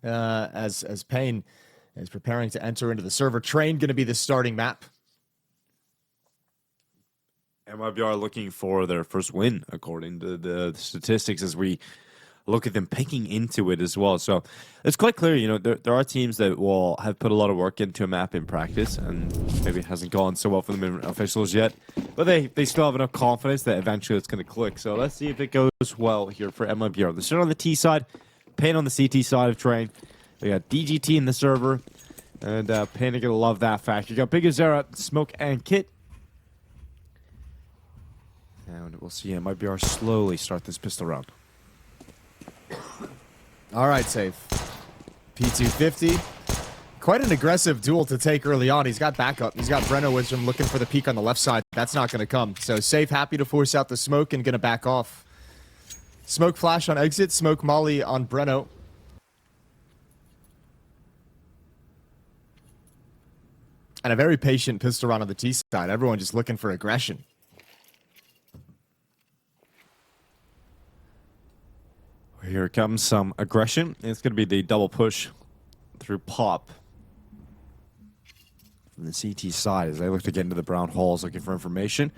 as paiN is preparing to enter into the server. Train going to be the starting map. MIBR looking for their first win, according to the statistics, as we look at them picking into it as well. So it's quite clear, you know, there are teams that will have put a lot of work into a map in practice, and maybe it hasn't gone so well for them in officials yet, but they still have enough confidence that eventually it's going to click. So let's see if it goes well here for MIBR. They're starting on the T side, paiN on the CT side of Train. We got DGT in the server, and paiN are going to love that fact. You got Pyjamas, Smoke, and Kit. And we'll see MIBR slowly start this pistol round. All right, Safe. P250. Quite an aggressive duel to take early on. He's got backup. He's got Breno with him looking for the peek on the left side. That's not going to come. So Safe happy to force out the smoke and going to back off. Smoke flash on exit. Smoke molly on Breno. And a very patient pistol round on the T side. Everyone just looking for aggression. Here comes some aggression. It's going to be the double push through Pop from the CT side as they look to get into the brown halls looking for information.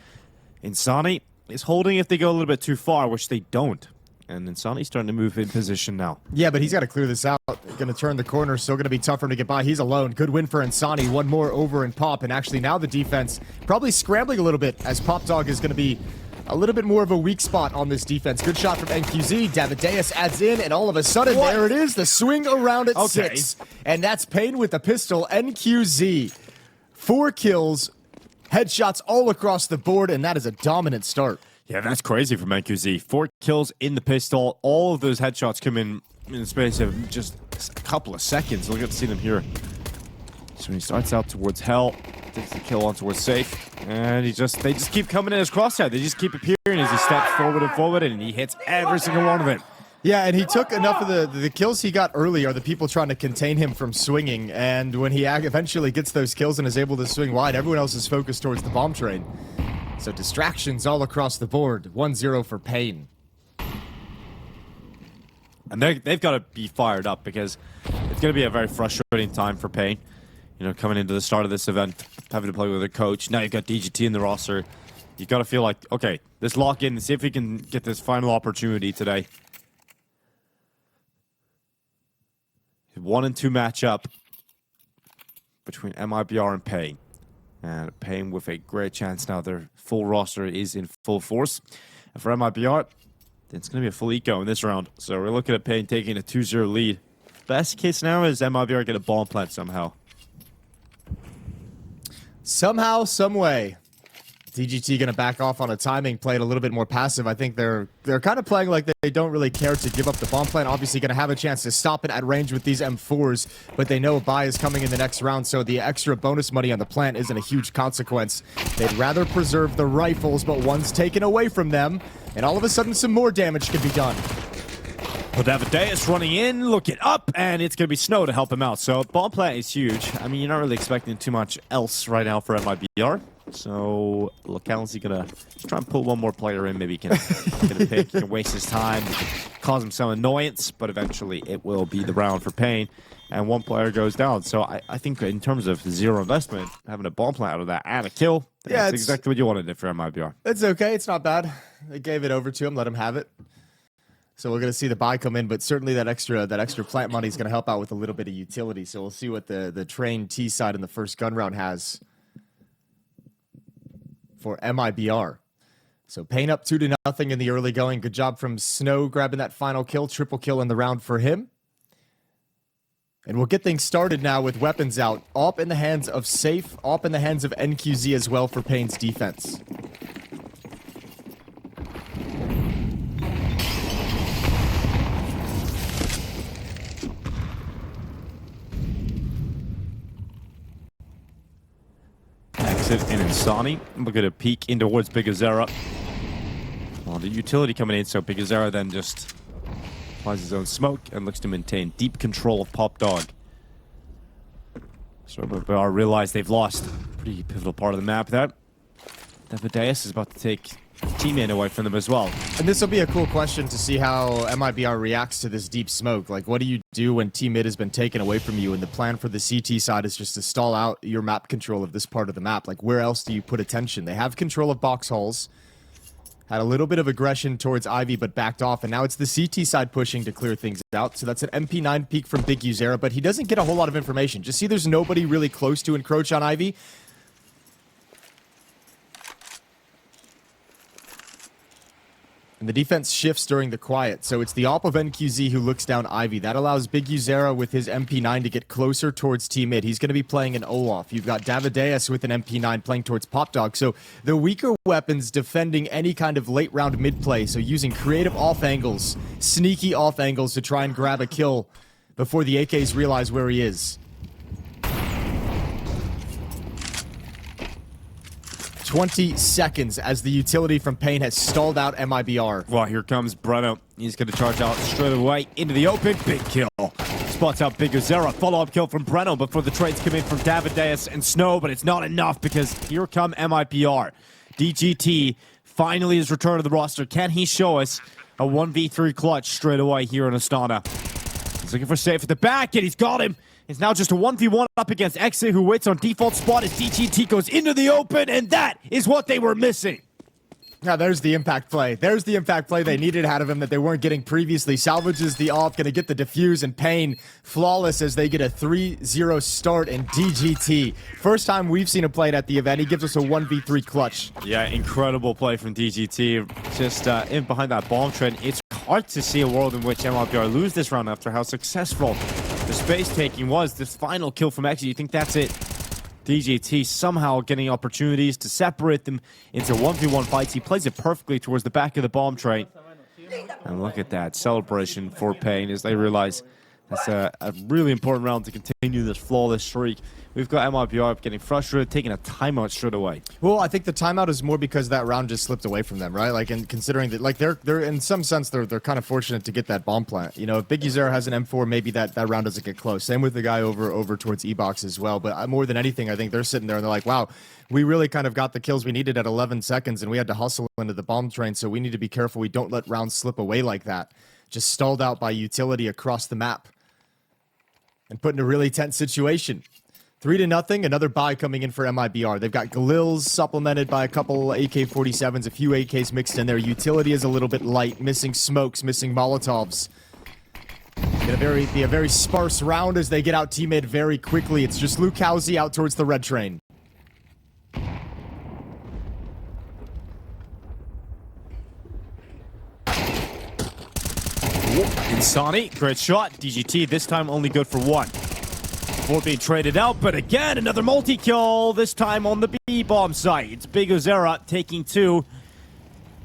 Insani is holding if they go a little bit too far, which they don't. And Insani's starting to move in position now. Yeah, but he's got to clear this out. Going to turn the corner. Still going to be tough for him to get by. He's alone. Good win for Insani. One more over in Pop. And actually now the defense probably scrambling a little bit as Pop Dog is going to be a little bit more of a weak spot on this defense. Good shot from NQZ. Davideus adds in, and all of a sudden, there it is. The swing around at 6. And that's paiN with the pistol. NQZ. 4 kills. Headshots all across the board, and that is a dominant start. Yeah, that's crazy from NQZ. 4 kills in the pistol. All of those headshots come in the space of just a couple of seconds. We'll get to see them here. So he starts out towards Hell. Takes the kill on towards Safe, and they just keep coming in his crosshair. They just keep appearing as he steps forward, and he hits every single one of them. Yeah, and he took enough of the kills he got early are the people trying to contain him from swinging, and when he eventually gets those kills and is able to swing wide, everyone else is focused towards the bomb train. So distractions all across the board. 1-0 for paiN. And they've got to be fired up because it's going to be a very frustrating time for paiN. You know, coming into the start of this event, having to play with a coach. Now you've got DGT in the roster. You've got to feel like, okay, let's lock in and see if we can get this final opportunity today. 1 and 2 matchup between MIBR and paiN. And paiN with a great chance now. Their full roster is in full force. And for MIBR, it's going to be a full eco in this round. So we're looking at paiN taking a 2-0 lead. Best case now is MIBR get a bomb plant somehow. Somehow, some way, DGT going to back off on a timing, play it a little bit more passive. I think they're kind of playing like they don't really care to give up the bomb plant. Obviously going to have a chance to stop it at range with these M4s, but they know a buy is coming in the next round, so the extra bonus money on the plant isn't a huge consequence. They'd rather preserve the rifles, but one's taken away from them, and all of a sudden some more damage can be done. Well, Davideus running in, looking up, and it's going to be Snow to help him out. So bomb plant is huge. I mean, you're not really expecting too much else right now for MIBR. So Locality going to try and pull one more player in. Maybe he can get a pick. He can waste his time, cause him some annoyance, but eventually it will be the round for paiN. And one player goes down. So I think in terms of zero investment, having a bomb plant out of that and a kill, that's exactly what you wanted for MIBR. It's okay. It's not bad. They gave it over to him, let him have it. So we're going to see the buy come in, but certainly that extra plant money is going to help out with a little bit of utility. So we'll see what the Train T side in the first gun round has for MIBR. So paiN up 2-0 in the early going. Good job from Snow grabbing that final kill. Triple kill in the round for him. And we'll get things started now with weapons out. Op in the hands of Safe. Op in the hands of NQZ as well for paiN's defense. And Insani, look at a peek in towards Pyjamas. Well, the utility coming in, so Pyjamas then just applies his own smoke and looks to maintain deep control of Pop Dog. So MIBR realize they've lost a pretty pivotal part of the map there. Davideus is about to take teammate away from them as well. And this will be a cool question to see how MIBR reacts to this deep smoke. Like, what do you do when team mid has been taken away from you and the plan for the CT side is just to stall out your map control of this part of the map? Like, where else do you put attention? They have control of box halls. Had a little bit of aggression towards Ivy, but backed off. And now it's the CT side pushing to clear things out. So that's an MP9 peek from BigUzera, but he doesn't get a whole lot of information. Just see there's nobody really close to encroach on Ivy. And the defense shifts during the quiet, so it's the op of NQZ who looks down Ivy. That allows BigUzera with his MP9 to get closer towards team mid. He's going to be playing an Olaf. You've got Davideus with an MP9 playing towards PopDog. So the weaker weapons defending any kind of late round mid play. So using creative off angles, sneaky off angles to try and grab a kill before the AKs realize where he is. 20 seconds as the utility from paiN has stalled out MIBR. Well, here comes Breno. He's going to charge out straight away into the open. Big kill. Spots out BigUzera. Follow-up kill from Breno before the trades come in from Davideus and Snow, but it's not enough because here come MIBR. DGT finally has returned to the roster. Can he show us a 1v3 clutch straight away here in Astana? He's looking for safe at the back, and he's got him. It's now just a 1v1 up against Exit, who waits on default spot as DGT goes into the open, and that is what they were missing. Now, there's the impact play. There's the impact play they needed out of him that they weren't getting previously. Salvages the off, going to get the defuse, and paiN flawless as they get a 3-0 start in DGT. First time we've seen him play it at the event. He gives us a 1v3 clutch. Yeah, incredible play from DGT. Just in behind that bomb trend. It's hard to see a world in which MIBR lose this round after how successful the space taking was. This final kill from Exit, you think that's it? DGT somehow getting opportunities to separate them into 1v1 fights. He plays it perfectly towards the back of the bomb tray. And look at that celebration for paiN as they realize that's a really important round to continue this flawless streak. We've got MIBR getting frustrated, taking a timeout straight away. Well, I think the timeout is more because that round just slipped away from them, right? Like, and considering that, like, they're in some sense they're kind of fortunate to get that bomb plant. You know, if BigUzera has an M4, maybe that round doesn't get close. Same with the guy over towards E-Box as well. But more than anything, I think they're sitting there and they're like, wow, we really kind of got the kills we needed at 11 seconds, and we had to hustle into the bomb train. So we need to be careful we don't let rounds slip away like that. Just stalled out by utility across the map and put in a really tense situation. 3-0, another buy coming in for MIBR. They've got Galils supplemented by a couple AK-47s, a few AKs mixed in there. Utility is a little bit light, missing smokes, missing Molotovs. Gonna be a very sparse round as they get out teammate very quickly. It's just Luke Housie out towards the red train. Insani, great shot. DGT this time only good for one. Before being traded out, but again, another multi-kill, this time on the B-bomb site. It's BigUzera taking two.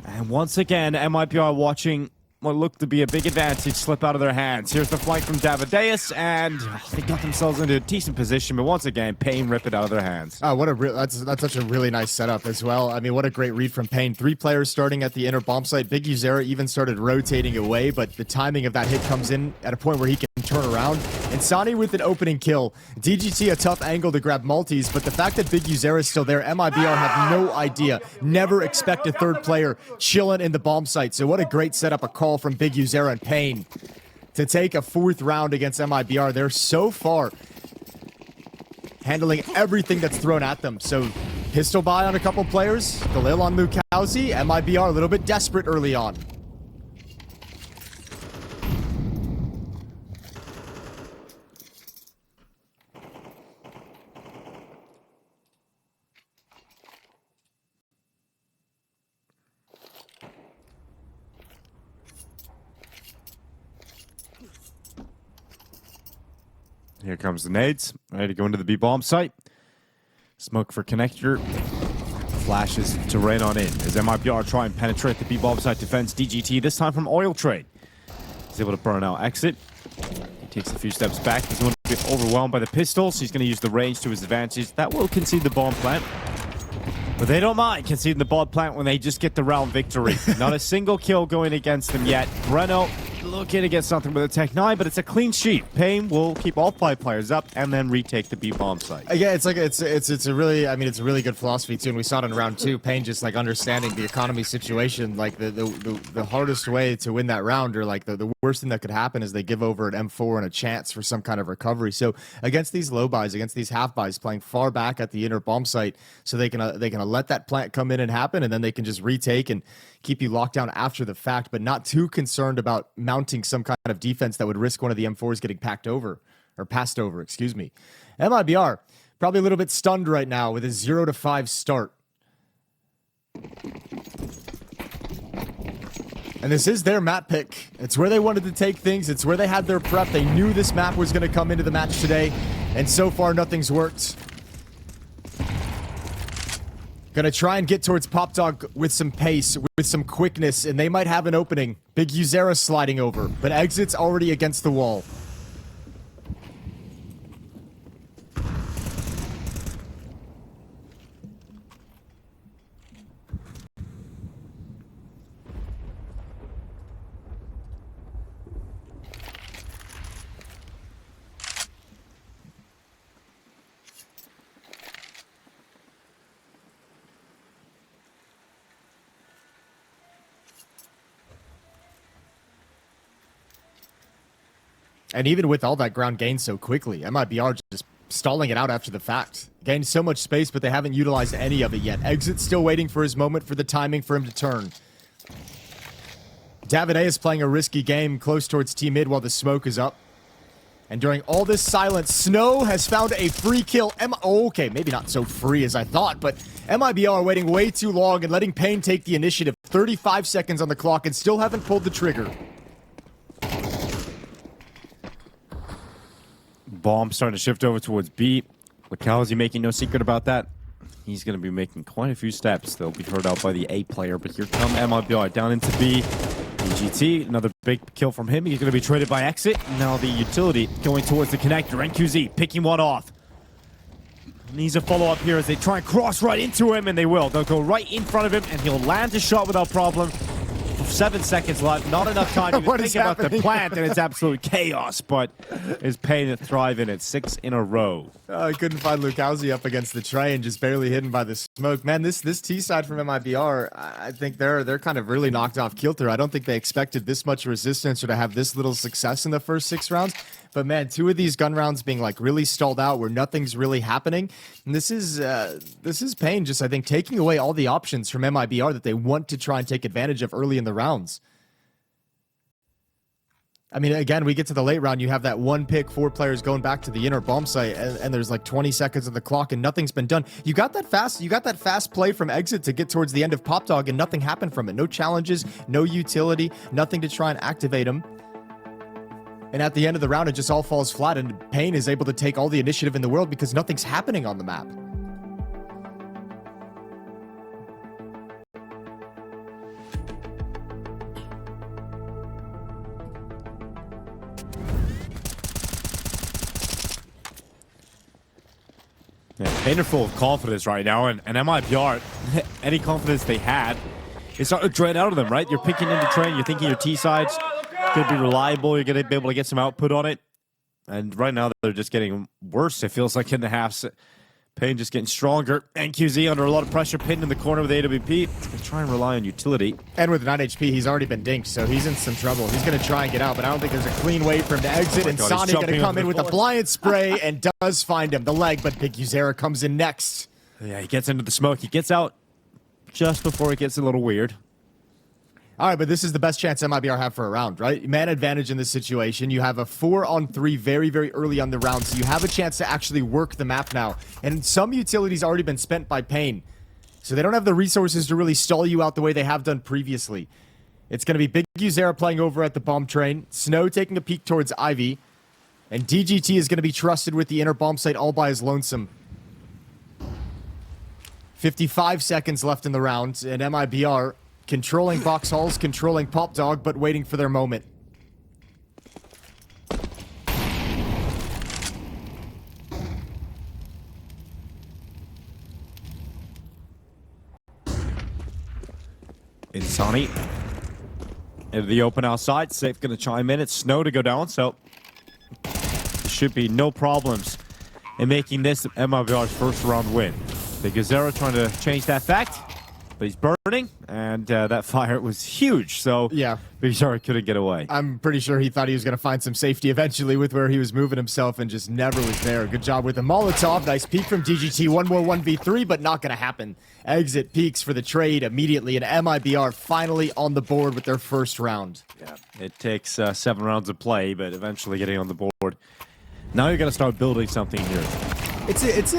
And once again, MIBR watching what looked to be a big advantage slip out of their hands. Here's the flank from Davideus, and they got themselves into a decent position, but once again, paiN rip it out of their hands. Oh, that's such a really nice setup as well. I mean, what a great read from paiN. 3 players starting at the inner bomb site. BigUzera even started rotating away, but the timing of that hit comes in at a point where he can turn around. Insani with an opening kill. DGT a tough angle to grab multis, but the fact that BigUzera is still there, MIBR have no idea. Never expect a third player chilling in the bomb site. So what a great setup, a call from BigUzera and paiN to take a 4th round against MIBR. They're so far handling everything that's thrown at them. So pistol buy on a couple players, Galil on Luke Housie, MIBR a little bit desperate early on. Here comes the nades, ready to go into the B-bomb site. Smoke for connector. Flashes to rain on in as MIBR try and penetrate the B-bomb site defense. DGT, this time from Oil Trade. He's able to burn out Exit. He takes a few steps back. He's going to get overwhelmed by the pistols. He's going to use the range to his advantage. That will concede the bomb plant. But they don't mind conceding the bomb plant when they just get the round victory. Not a single kill going against them yet. Breno looking to get something with a Tech 9, but it's a clean sheet. paiN will keep all 5 players up and then retake the B bomb site. Yeah, it's like it's a really, I mean, it's a really good philosophy too, and we saw it in round 2. paiN just like understanding the economy situation, like the hardest way to win that round, or like the worst thing that could happen is they give over an M4 and a chance for some kind of recovery. So against these low buys, against these half buys, playing far back at the inner bomb site, so they can let that plant come in and happen, and then they can just retake and keep you locked down after the fact, but not too concerned about mounting some kind of defense that would risk one of the M4s getting passed over, excuse me. MIBR, probably a little bit stunned right now with a 0-5 start. And this is their map pick. It's where they wanted to take things. It's where they had their prep. They knew this map was going to come into the match today, and so far nothing's worked. Gonna try and get towards PopDog with some pace, with some quickness, and they might have an opening. Big Uzera sliding over, but Exit's already against the wall. And even with all that ground gained so quickly, MIBR just stalling it out after the fact. Gained so much space, but they haven't utilized any of it yet. Exit's still waiting for his moment, for the timing for him to turn. Davide is playing a risky game close towards T-mid while the smoke is up. And during all this silence, Snow has found a free kill. Okay, maybe not so free as I thought, but MIBR waiting way too long and letting paiN take the initiative. 35 seconds on the clock and still haven't pulled the trigger. Bomb starting to shift over towards B. Wachowski making no secret about that. He's going to be making quite a few steps. They'll be heard out by the A player, but here come MIBR down into B. GT, another big kill from him. He's going to be traded by Exit. Now the utility going towards the connector. NQZ picking one off. Needs a follow-up here as they try and cross right into him, and they will. They'll go right in front of him, and he'll land a shot without problem. 7 seconds left, not enough time to even think about the plant, and it's absolute chaos, but is paiN to thrive in it. 6 in a row. I couldn't find Lukowski up against the train, just barely hidden by the smoke. Man, this T side from MIBR, I think they're kind of really knocked off kilter. I don't think they expected this much resistance or to have this little success in the first 6 rounds. But man, 2 of these gun rounds being like really stalled out where nothing's really happening. And this is paiN just, I think, taking away all the options from MIBR that they want to try and take advantage of early in the rounds. I mean, again, we get to the late round, you have that 1 pick, 4 players going back to the inner bomb site, and there's like 20 seconds on the clock and nothing's been done. You got that fast play from Exit to get towards the end of PopDog, and nothing happened from it. No challenges, no utility, nothing to try and activate him. And at the end of the round, it just all falls flat, and paiN is able to take all the initiative in the world because nothing's happening on the map. Yeah, paiN are full of confidence right now, and MIBR, any confidence they had, it's starting to drain out of them, right? You're picking into train, you're thinking your T sides could be reliable, you're going to be able to get some output on it. And right now, they're just getting worse, it feels like, in the halves. paiN just getting stronger. NQZ under a lot of pressure, pinned in the corner with AWP. He's going to try and rely on utility. And with 9 HP, he's already been dinked, so he's in some trouble. He's going to try and get out, but I don't think there's a clean way for him to exit. And Sani going to come in with a blind spray and does find him. The leg, but Big Uzera comes in next. Yeah, he gets into the smoke. He gets out just before it gets a little weird. All right, but this is the best chance MIBR have for a round, right? Man advantage in this situation. You have a 4-on-3 very, very early on the round, so you have a chance to actually work the map now. And some utility's already been spent by paiN, so they don't have the resources to really stall you out the way they have done previously. It's going to be Big Uzera playing over at the bomb train, Snow taking a peek towards Ivy, and DGT is going to be trusted with the inner bomb site all by his lonesome. 55 seconds left in the round, and MIBR controlling box halls, controlling PopDog, but waiting for their moment. Insani. Into the open outside. Safe going to chime in. It's Snow to go down, so there should be no problems in making this MIBR's first round win. The Gazera trying to change that fact, but he's burning, and that fire was huge, so yeah, Gazera couldn't get away. I'm pretty sure he thought he was going to find some safety eventually with where he was moving himself and just never was there. Good job with the Molotov. Nice peek from DGT. One more 1v3, but not going to happen. Exit peaks for the trade immediately, and MIBR finally on the board with their first round. Yeah, it takes 7 rounds of play, but eventually getting on the board. Now you're going to start building something here. It's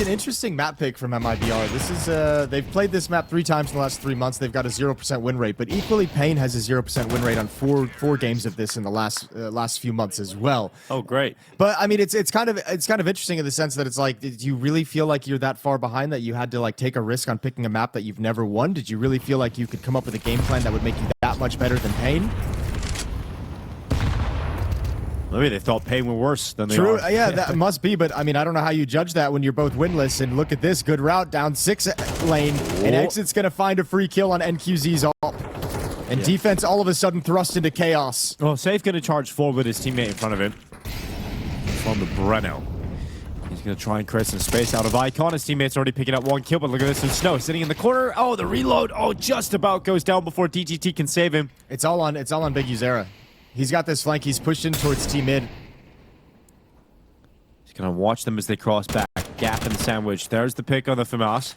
an interesting map pick from MIBR. This is they've played this map 3 times in the last 3 months. They've got a 0% win rate, but equally paiN has a 0% win rate on four games of this in the last few months as well. Oh, great! But I mean, it's kind of interesting in the sense that it's like, did you really feel like you're that far behind that you had to like take a risk on picking a map that you've never won? Did you really feel like you could come up with a game plan that would make you that much better than paiN? Maybe they thought paiN were worse than they True, are. yeah, that must be, but I mean, I don't know how you judge that when you're both winless, and look at this, good route down 6 lane, and Exit's gonna find a free kill on NQZ's AWP. And defense all of a sudden thrust into chaos. Well, Safe gonna charge forward with his teammate in front of him. From the Breno. He's gonna try and create some space out of Icon. His teammate's already picking up 1 kill, but look at this, some Snow sitting in the corner. Oh, the reload, oh, just about goes down before DGT can save him. It's all on Big Uzera. He's got this flank. He's pushed in towards T mid. He's going to watch them as they cross back. Gap and sandwich. There's the pick on the FAMAS.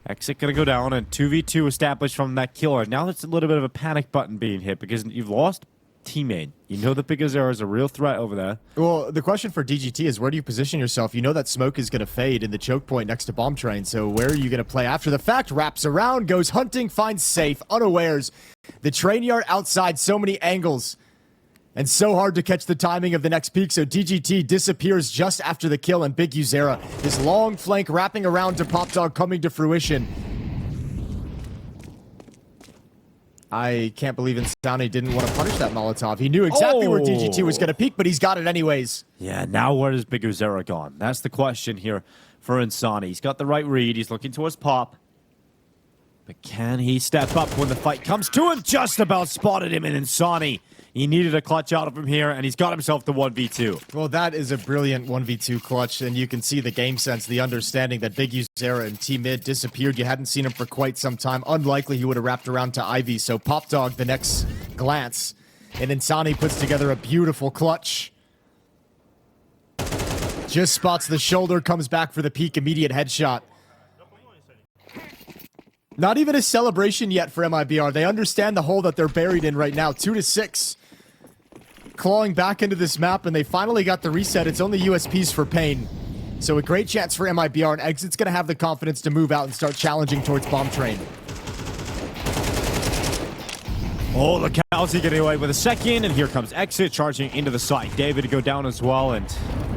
Exit going to go down, and 2v2 established from that killer. Now there's a little bit of a panic button being hit because you've lost teammate. You know the Big Azera is a real threat over there. Well, the question for DGT is, where do you position yourself? You know that smoke is going to fade in the choke point next to Bomb Train, so where are you going to play after the fact? Wraps around, goes hunting, finds Safe, unawares. The train yard outside, so many angles, and so hard to catch the timing of the next peak, so DGT disappears just after the kill, and Big Uzera, this long flank wrapping around to Pop Dog coming to fruition. I can't believe Insani didn't want to punish that Molotov. He knew exactly where DGT was going to peek, but he's got it anyways. Yeah, now where is Big Uzera gone? That's the question here for Insani. He's got the right read. He's looking towards Pop. But can he step up when the fight comes to him? Just about spotted him in Insani. He needed a clutch out of him here, and he's got himself the 1v2. Well, that is a brilliant 1v2 clutch, and you can see the game sense, the understanding that Big Uzera and T-Mid disappeared. You hadn't seen him for quite some time. Unlikely he would have wrapped around to Ivy, so Pop Dog the next glance. And Insani puts together a beautiful clutch. Just spots the shoulder, comes back for the peak, immediate headshot. Not even a celebration yet for MIBR. They understand the hole that they're buried in right now. 2-6. Clawing back into this map, and they finally got the reset. It's only USPs for paiN. So a great chance for MIBR, and Exit's going to have the confidence to move out and start challenging towards Bomb Train. Oh, the Calzi getting away with a second, and here comes Exit charging into the site. David to go down as well, and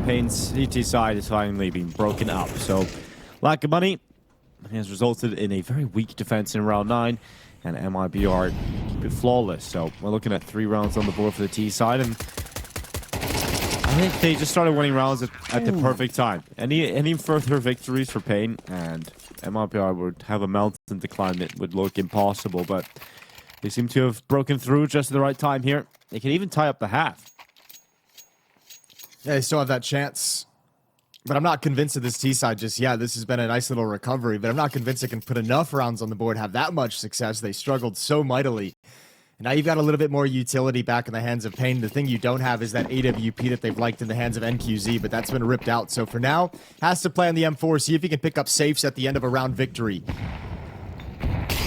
paiN's CT side is finally being broken up. So lack of money has resulted in a very weak defense in round 9, and MIBR keep it flawless. So we're looking at 3 rounds on the board for the T side, and I think they just started winning rounds at the perfect time. Any further victories for paiN, and MIBR would have a mountain to climb. It would look impossible, but they seem to have broken through just at the right time here. They can even tie up the half. Yeah, they still have that chance. But I'm not convinced of this T side just yet. This has been a nice little recovery, but I'm not convinced it can put enough rounds on the board, have that much success. They struggled so mightily. And now you've got a little bit more utility back in the hands of paiN. The thing you don't have is that AWP that they've liked in the hands of NQZ, but that's been ripped out. So for now, has to play on the M4, see if he can pick up safes at the end of a round victory.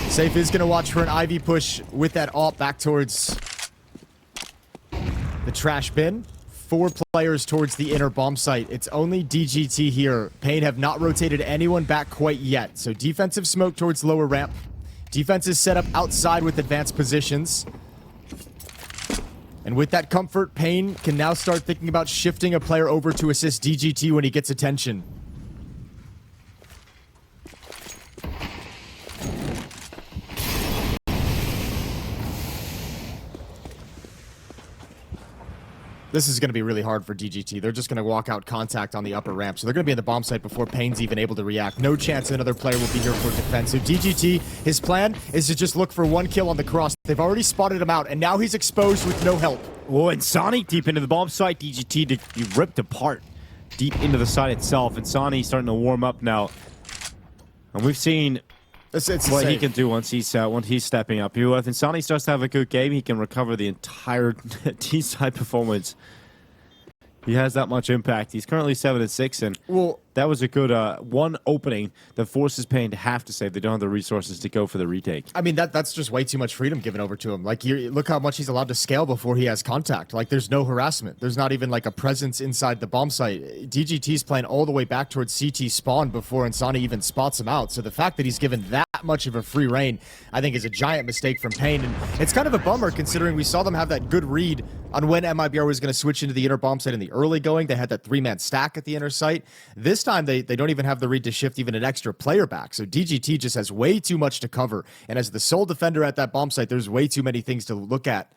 Safe is going to watch for an Ivy push with that AWP back towards the trash bin. 4 players towards the inner bomb site. It's only DGT here. paiN have not rotated anyone back quite yet. So defensive smoke towards lower ramp. Defense is set up outside with advanced positions. And with that comfort, paiN can now start thinking about shifting a player over to assist DGT when he gets attention. This is going to be really hard for DGT. They're just going to walk out contact on the upper ramp. So they're going to be in the bomb site before paiN's even able to react. No chance another player will be here for defense. So DGT, his plan is to just look for one kill on the cross. They've already spotted him out, and now he's exposed with no help. Well, and Sonic deep into the bomb site. DGT to be ripped apart deep into the site itself. And Sonic starting to warm up now. And we've seen what he can do once he's stepping up. If Sonic starts to have a good game, he can recover the entire T-side performance. He has that much impact. He's currently 7-6, and that was a good one opening that forces paiN to have to save. They don't have the resources to go for the retake. I mean, that's just way too much freedom given over to him. Like, look how much he's allowed to scale before he has contact. Like, there's no harassment. There's not even, like, a presence inside the bomb site. DGT's playing all the way back towards CT spawn before Insani even spots him out. So the fact that he's given that much of a free reign, I think, is a giant mistake from paiN. And it's kind of a bummer considering we saw them have that good read on when MIBR was going to switch into the inner bomb site in the early going. They had that 3-man stack at the inner site. This time, they don't even have the read to shift even an extra player back. So DGT just has way too much to cover. And as the sole defender at that bomb site, there's way too many things to look at.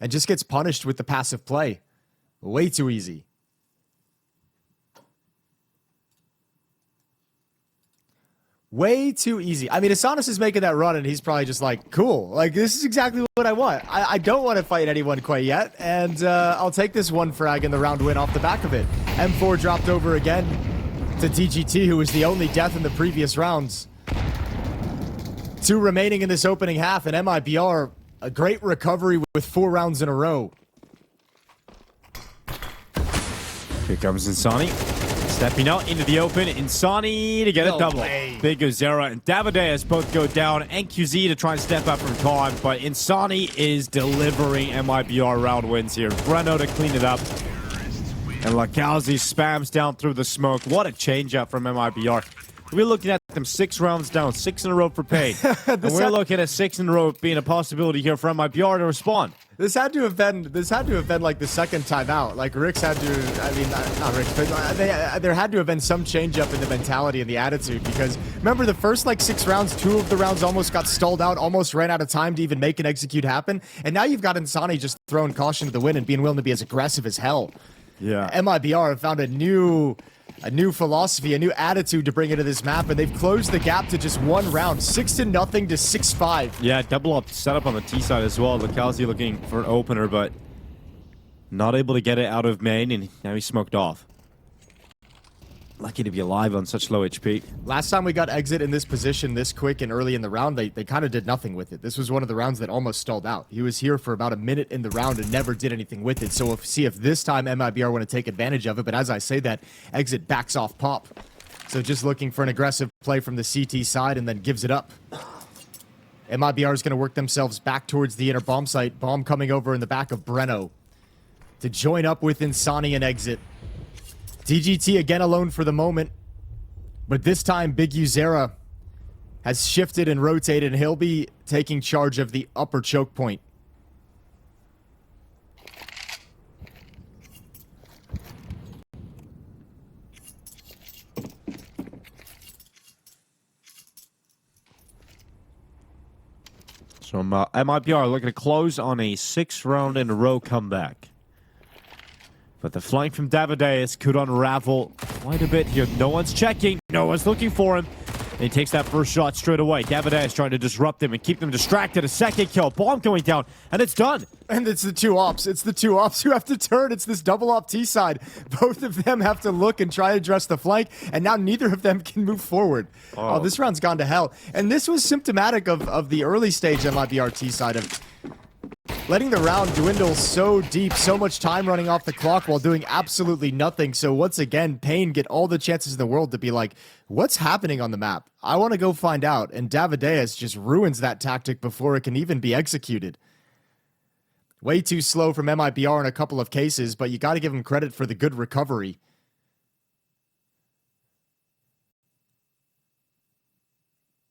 And just gets punished with the passive play. Way too easy. Way too easy. I mean, Asanas is making that run, and he's probably just like, cool. Like, this is exactly what I want. I don't want to fight anyone quite yet, and I'll take this one frag and the round win off the back of it. M4 dropped over again to DGT, who was the only death in the previous rounds. 2 remaining in this opening half, and MIBR, a great recovery with 4 rounds in a row. Here comes Insani. Stepping out into the open, Insani to get a double. Big Uzera and Davideus both go down. NQZ to try and step up from Con, but Insani is delivering MIBR round wins here. Breno to clean it up. And Lakauzi spams down through the smoke. What a change up from MIBR. We're looking at them 6 rounds down, 6 in a row for paiN. And we're looking at 6 in a row being a possibility here for MIBR to respond. This had to have been like the second time out. Like Rick's had to, I mean, not Rick's, but there had to have been some change up in the mentality and the attitude, because remember the first like 6 rounds, 2 of the rounds almost got stalled out, almost ran out of time to even make an execute happen. And now you've got Insani just throwing caution to the wind and being willing to be as aggressive as hell. Yeah. MIBR have found a new philosophy, a new attitude to bring into this map, and they've closed the gap to just 1 round, 6-0 to 6-5. Yeah, double up setup on the T side as well. Lakauzi looking for an opener, but not able to get it out of main, and now he's smoked off. Lucky to be alive on such low HP. Last time we got exit in this position this quick and early in the round, they kind of did nothing with it. This was one of the rounds that almost stalled out. He was here for about a minute in the round and never did anything with it. So we'll see if this time MIBR want to take advantage of it. But as I say that, exit backs off pop. So just looking for an aggressive play from the CT side and then gives it up. MIBR is going to work themselves back towards the inner bomb site. Bomb coming over in the back of Breno to join up with Insani and exit. DGT again alone for the moment, but this time Big Uzera has shifted and rotated, and he'll be taking charge of the upper choke point. So MIBR looking to close on a 6 round in a row comeback. But the flank from Davideus could unravel quite a bit here. No one's checking. No one's looking for him. And he takes that first shot straight away. Davideus trying to disrupt them and keep them distracted. A second kill. Bomb going down. And it's done. And it's the 2 ops. It's the 2 ops who have to turn. It's this double op T side. Both of them have to look and try to address the flank. And now neither of them can move forward. Oh, this round's gone to hell. And this was symptomatic of the early stage MIBR T side of letting the round dwindle so deep, so much time running off the clock while doing absolutely nothing. So once again, paiN get all the chances in the world to be like, what's happening on the map? I want to go find out. And Davideus just ruins that tactic before it can even be executed. Way too slow from MIBR in a couple of cases, but you got to give him credit for the good recovery.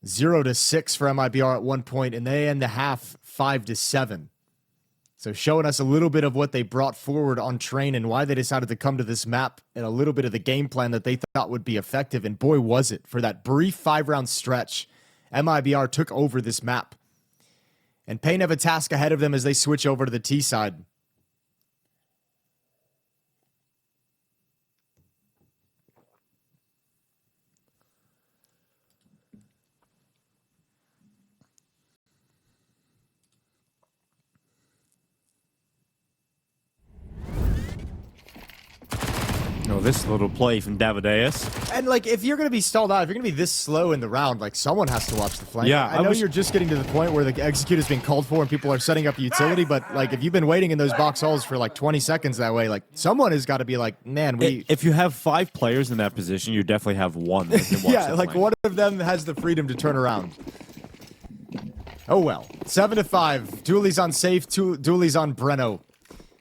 Zero to 6 for MIBR at one point, and they end the half 5-7. So showing us a little bit of what they brought forward on train and why they decided to come to this map, and a little bit of the game plan that they thought would be effective. And boy, was it. For that brief 5-round stretch, MIBR took over this map. And paiN have a task ahead of them as they switch over to the T side. Oh, this little play from Davideus. And, like, if you're going to be stalled out, if you're going to be this slow in the round, like, someone has to watch the flank. Yeah, I know you're just getting to the point where the execute is being called for and people are setting up utility, but, like, if you've been waiting in those box halls for, like, 20 seconds that way, like, someone has got to be like, man, we... If you have 5 players in that position, you definitely have one that can watch yeah, the like, flank. one of them has the freedom to turn around. Oh, well. 7-5. Dooley's on safe, Dooley's on Breno.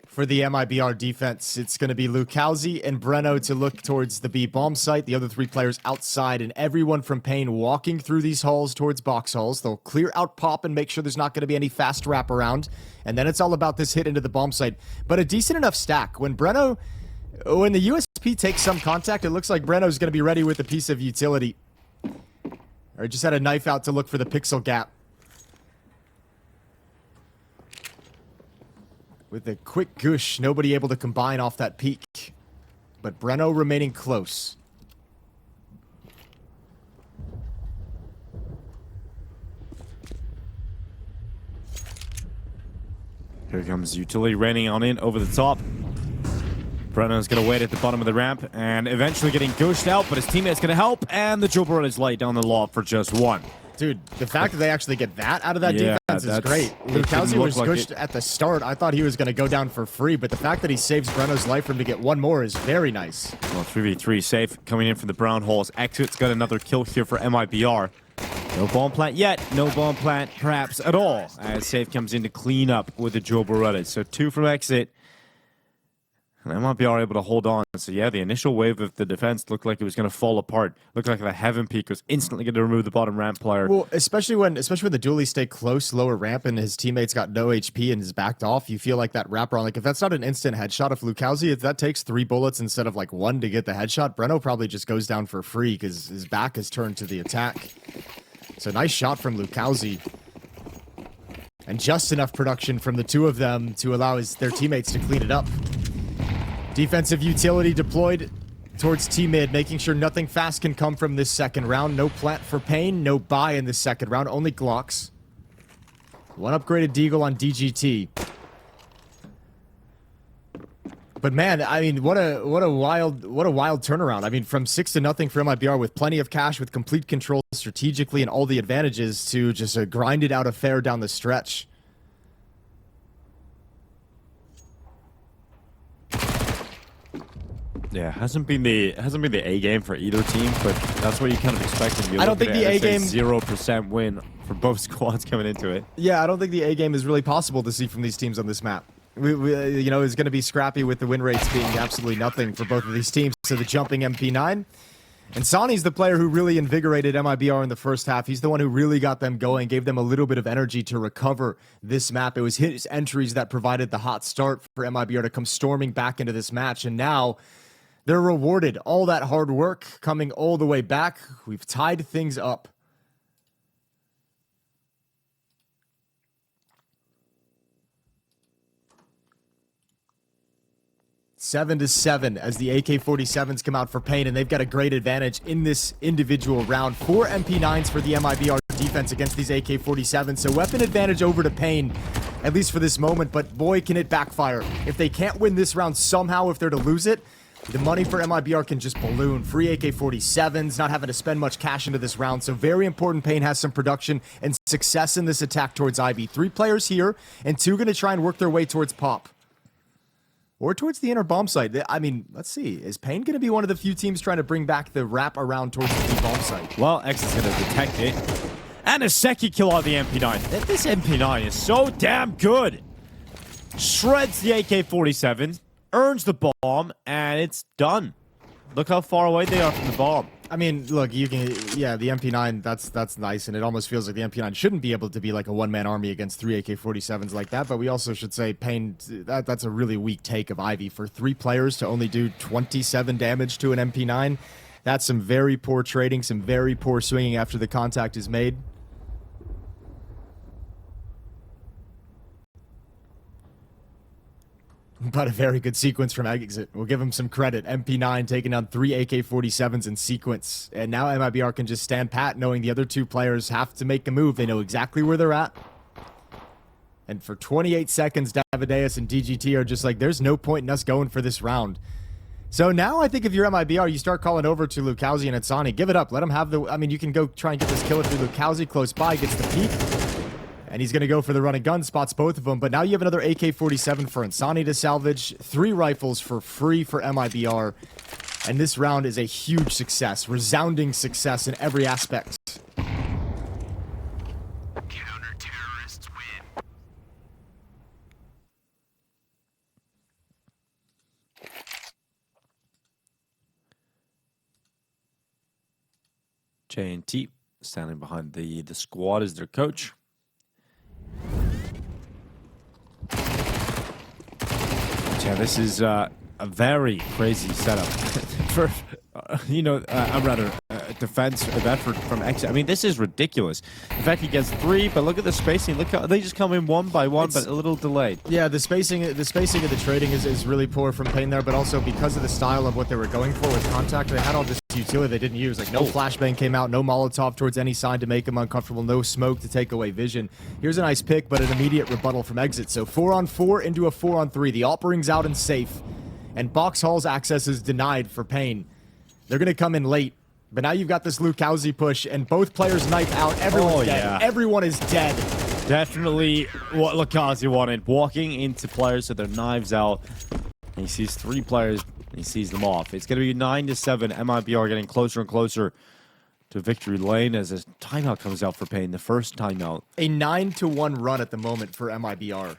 For the MIBR defense, it's going to be Lukowski and Breno to look towards the B bomb site. The other 3 players outside, and everyone from paiN walking through these halls towards box halls. They'll clear out pop and make sure there's not going to be any fast wraparound. And then it's all about this hit into the bomb site. But a decent enough stack. When the USP takes some contact, it looks like Breno's going to be ready with a piece of utility. Or just had a knife out to look for the pixel gap. With a quick goosh, nobody able to combine off that peak. But Breno remaining close. Here comes utility raining on in over the top. Breno's going to wait at the bottom of the ramp and eventually getting gushed out, but his teammate's going to help, and the Jobber is light down the lob for just 1. Dude, the fact that they actually get that out of that defense is great. Lukowski was gushed at the start. I thought he was going to go down for free, but the fact that he saves Breno's life for him to get 1 more is very nice. Well, 3v3 safe coming in from the brown holes. Exit's got another kill here for MIBR. No bomb plant yet. No bomb plant perhaps at all. As safe comes in to clean up with the Jobber. So 2 from Exit. And MIBR able to hold on. So yeah, the initial wave of the defense looked like it was going to fall apart. Looked like the Heaven Peak was instantly going to remove the bottom ramp player. Well, especially when the dualies stay close, lower ramp, and his teammates got no HP and is backed off, you feel like that wraparound. Like, if that's not an instant headshot of Lukowski, if that takes 3 bullets instead of like 1 to get the headshot, Breno probably just goes down for free because his back is turned to the attack. So nice shot from Lukowski. And just enough production from the 2 of them to allow their teammates to clean it up. Defensive utility deployed towards T-mid, making sure nothing fast can come from this second round. No plant for paiN, no buy in this second round, only Glocks. 1 upgraded Deagle on DGT. But man, I mean, what a wild turnaround. I mean, from 6-0 for MIBR with plenty of cash, with complete control strategically and all the advantages, to just a grinded out affair down the stretch. Yeah, hasn't been the A game for either team, but that's what you kind of expected. I don't think the A game 0% win for both squads coming into it. Yeah, I don't think the A game is really possible to see from these teams on this map. You know, it's going to be scrappy with the win rates being absolutely nothing for both of these teams. So the jumping MP9. And Sonny's the player who really invigorated MIBR in the first half. He's the one who really got them going, gave them a little bit of energy to recover this map. It was his entries that provided the hot start for MIBR to come storming back into this match. And now they're rewarded. All that hard work coming all the way back. We've tied things up. Seven to 7 as the AK-47s come out for paiN, and they've got a great advantage in this individual round. 4 MP9s for the MIBR defense against these AK-47s, so weapon advantage over to paiN, at least for this moment, but boy, can it backfire. If they can't win this round somehow, if they're to lose it, the money for MIBR can just balloon. Free AK-47s, not having to spend much cash into this round, so very important paiN has some production and success in this attack towards IB. 3 players here, and 2 going to try and work their way towards pop. Or towards the inner bomb site. I mean, let's see. Is paiN going to be one of the few teams trying to bring back the wrap around towards the bomb site? Well, X is going to detect it. And a second kill on the MP9. This MP9 is so damn good. Shreds the AK-47, earns the bomb, and it's done. Look how far away they are from the bomb. I mean, look, you can, yeah, the MP9, that's nice, and it almost feels like the MP9 shouldn't be able to be like a one-man army against 3 AK-47s like that, but we also should say paiN, that's a really weak take of Ivy. For 3 players to only do 27 damage to an MP9, that's some very poor trading, some very poor swinging after the contact is made. But a very good sequence from Exit. We'll give him some credit. MP9 taking down 3 AK-47s in sequence. And now MIBR can just stand pat knowing the other 2 players have to make a move. They know exactly where they're at. And for 28 seconds, Davideus and DGT are just like, there's no point in us going for this round. So now I think if you're MIBR, you start calling over to Lukowski and Insani. Give it up. Let him have the... I mean, you can go try and get this kill through Lukowski close by, gets the peek. And he's going to go for the run and gun, spots both of them. But now you have another AK-47 for Insani to salvage. 3 rifles for free for MIBR. And this round is a huge success. Resounding success in every aspect. Counter-terrorists win. J&T standing behind the squad as their coach. Yeah, this is a very crazy setup for, I'm rather defensive effort from Exit. I mean, this is ridiculous. In fact, he gets 3, but look at the spacing. Look how they just come in one by one, but a little delayed. Yeah, the spacing of the trading is really poor from paiN there, but also because of the style of what they were going for with contact, they had all this utility they didn't use. Like, no flashbang came out, no Molotov towards any side to make him uncomfortable, no smoke to take away vision. Here's a nice pick, but an immediate rebuttal from Exit. So 4-on-4 into a 4-on-3. The AWP rings out and safe, and Box Hall's access is denied for paiN. They're going to come in late, but now you've got this Lukowski push, and both players knife out. Everyone's dead. Yeah. Everyone is dead. Definitely what Lukowski wanted. Walking into players with their knives out. And he sees 3 players, and he sees them off. It's going to be 9-7. MIBR getting closer and closer to victory lane as a timeout comes out for paiN. The first timeout. A 9-1 run at the moment for MIBR.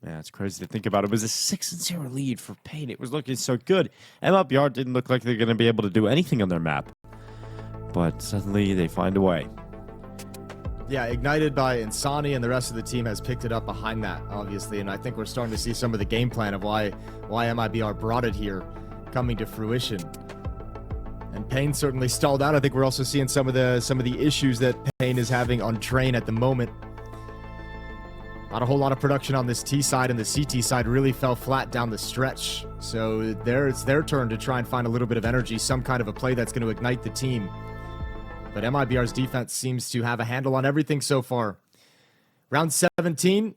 Man, it's crazy to think about. It was a 6-0 lead for paiN. It was looking so good. MIBR didn't look like they're going to be able to do anything on their map. But suddenly they find a way. Yeah, ignited by Insani, and the rest of the team has picked it up behind that, obviously. And I think we're starting to see some of the game plan of why MIBR brought it here coming to fruition. And paiN certainly stalled out. I think we're also seeing some of the issues that paiN is having on train at the moment. Not a whole lot of production on this T side, and the CT side really fell flat down the stretch. So it's their turn to try and find a little bit of energy, some kind of a play that's going to ignite the team. But MIBR's defense seems to have a handle on everything so far. Round 17,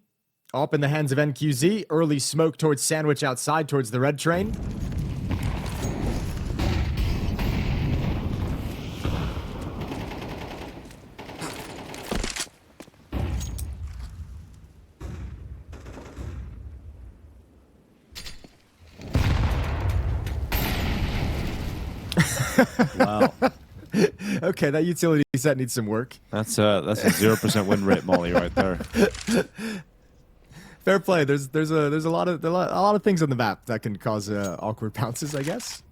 up in the hands of NQZ. Early smoke towards Sandwich outside, towards the red train. Wow. Okay, that utility set needs some work. That's a 0% win rate, Molly, right there. Fair play. There's a lot of things on the map that can cause awkward bounces, I guess.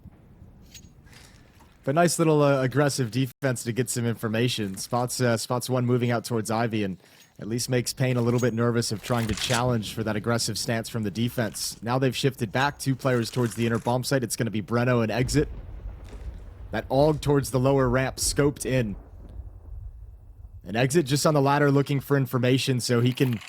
But nice little aggressive defense to get some information. Spots one moving out towards Ivy, and at least makes paiN a little bit nervous of trying to challenge for that aggressive stance from the defense. Now they've shifted back 2 players towards the inner bomb site. It's going to be Breno and Exit. That AUG towards the lower ramp, scoped in. And Exit just on the ladder looking for information so he can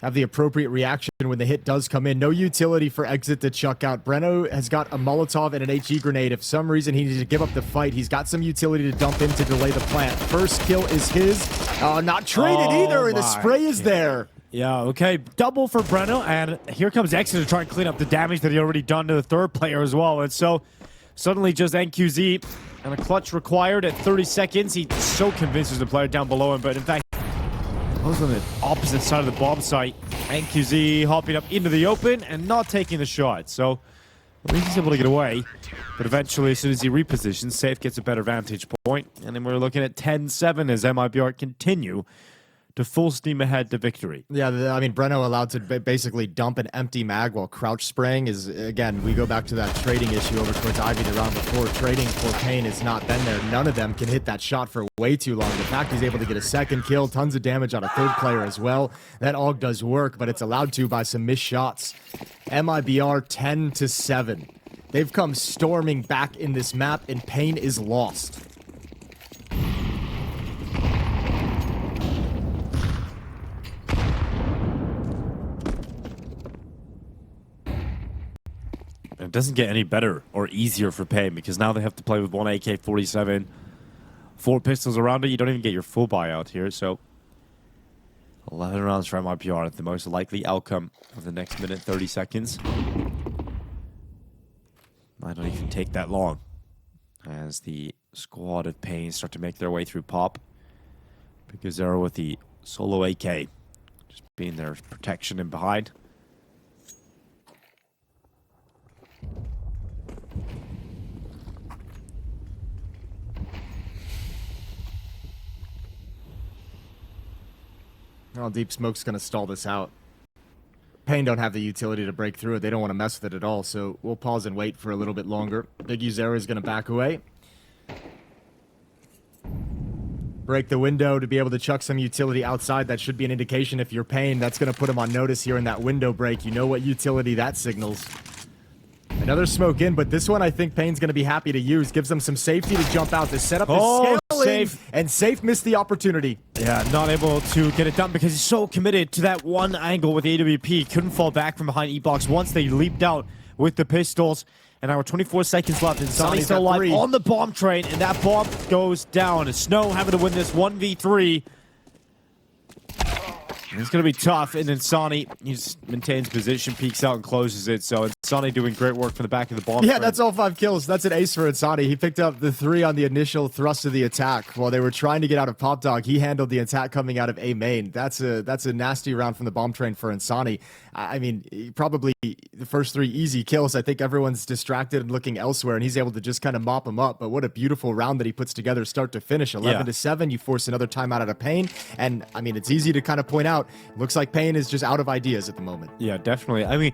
have the appropriate reaction when the hit does come in. No utility for Exit to chuck out. Breno has got a Molotov and an HE grenade. If for some reason he needs to give up the fight, he's got some utility to dump in to delay the plant. First kill is his. Not traded either, and the spray is there. Yeah, okay. Double for Breno, and here comes Exit to try and clean up the damage that he already done to the 3rd player as well. And so, suddenly just NQZ, and a clutch required at 30 seconds. He so convinces the player down below him, but in fact, goes on the opposite side of the bomb site. NQZ hopping up into the open and not taking the shot. So, at least he's able to get away. But eventually, as soon as he repositions, Safe gets a better vantage point. And then we're looking at 10-7 as MIBR continue to full steam ahead to victory. Yeah, I mean, Breno allowed to basically dump an empty mag while crouch spraying is, again, we go back to that trading issue over towards Ivy the round before. Trading for paiN has not been there. None of them can hit that shot for way too long. The fact he's able to get a 2nd kill, tons of damage on a 3rd player as well. That AUG does work, but it's allowed to by some missed shots. MIBR 10-7. They've come storming back in this map, and paiN is lost. It doesn't get any better or easier for paiN because now they have to play with 1 AK-47, 4 pistols around it. You don't even get your full buyout here, so 11 rounds for MIBR, the most likely outcome of the next minute 30 seconds. Might not even take that long as the squad of paiN start to make their way through Pop. Because they're with the solo AK. Just being their protection in behind. Well, Deep Smoke's going to stall this out. paiN don't have the utility to break through it. They don't want to mess with it at all, so we'll pause and wait for a little bit longer. Big Uzera is going to back away. Break the window to be able to chuck some utility outside. That should be an indication if you're paiN. That's going to put him on notice here in that window break. You know what utility that signals. Another smoke in, but this one I think paiN's going to be happy to use. Gives them some safety to jump out. The setup is scaling, Safe. and Safe missed the opportunity. Yeah, not able to get it done because he's so committed to that one angle with AWP. Couldn't fall back from behind E-Box once they leaped out with the pistols. And now we're 24 seconds left, and Sonny's still alive on the bomb train, and that bomb goes down. Snow having to win this 1v3. It's going to be tough, and then Sonny, he just maintains position, peeks out, and closes it. So Sonny doing great work from the back of the bomb. Yeah, that's all 5 kills. That's an ace for Sonny. He picked up the 3 on the initial thrust of the attack. While they were trying to get out of Pop Dog, he handled the attack coming out of A main. That's a nasty round from the bomb train for Insani. I mean, probably the first 3 easy kills. I think everyone's distracted and looking elsewhere, and he's able to just kind of mop him up. But what a beautiful round that he puts together start to finish. 11-7, you force another timeout out of paiN. And, I mean, it's easy to kind of point out, looks like paiN is just out of ideas at the moment. Yeah, definitely. I mean,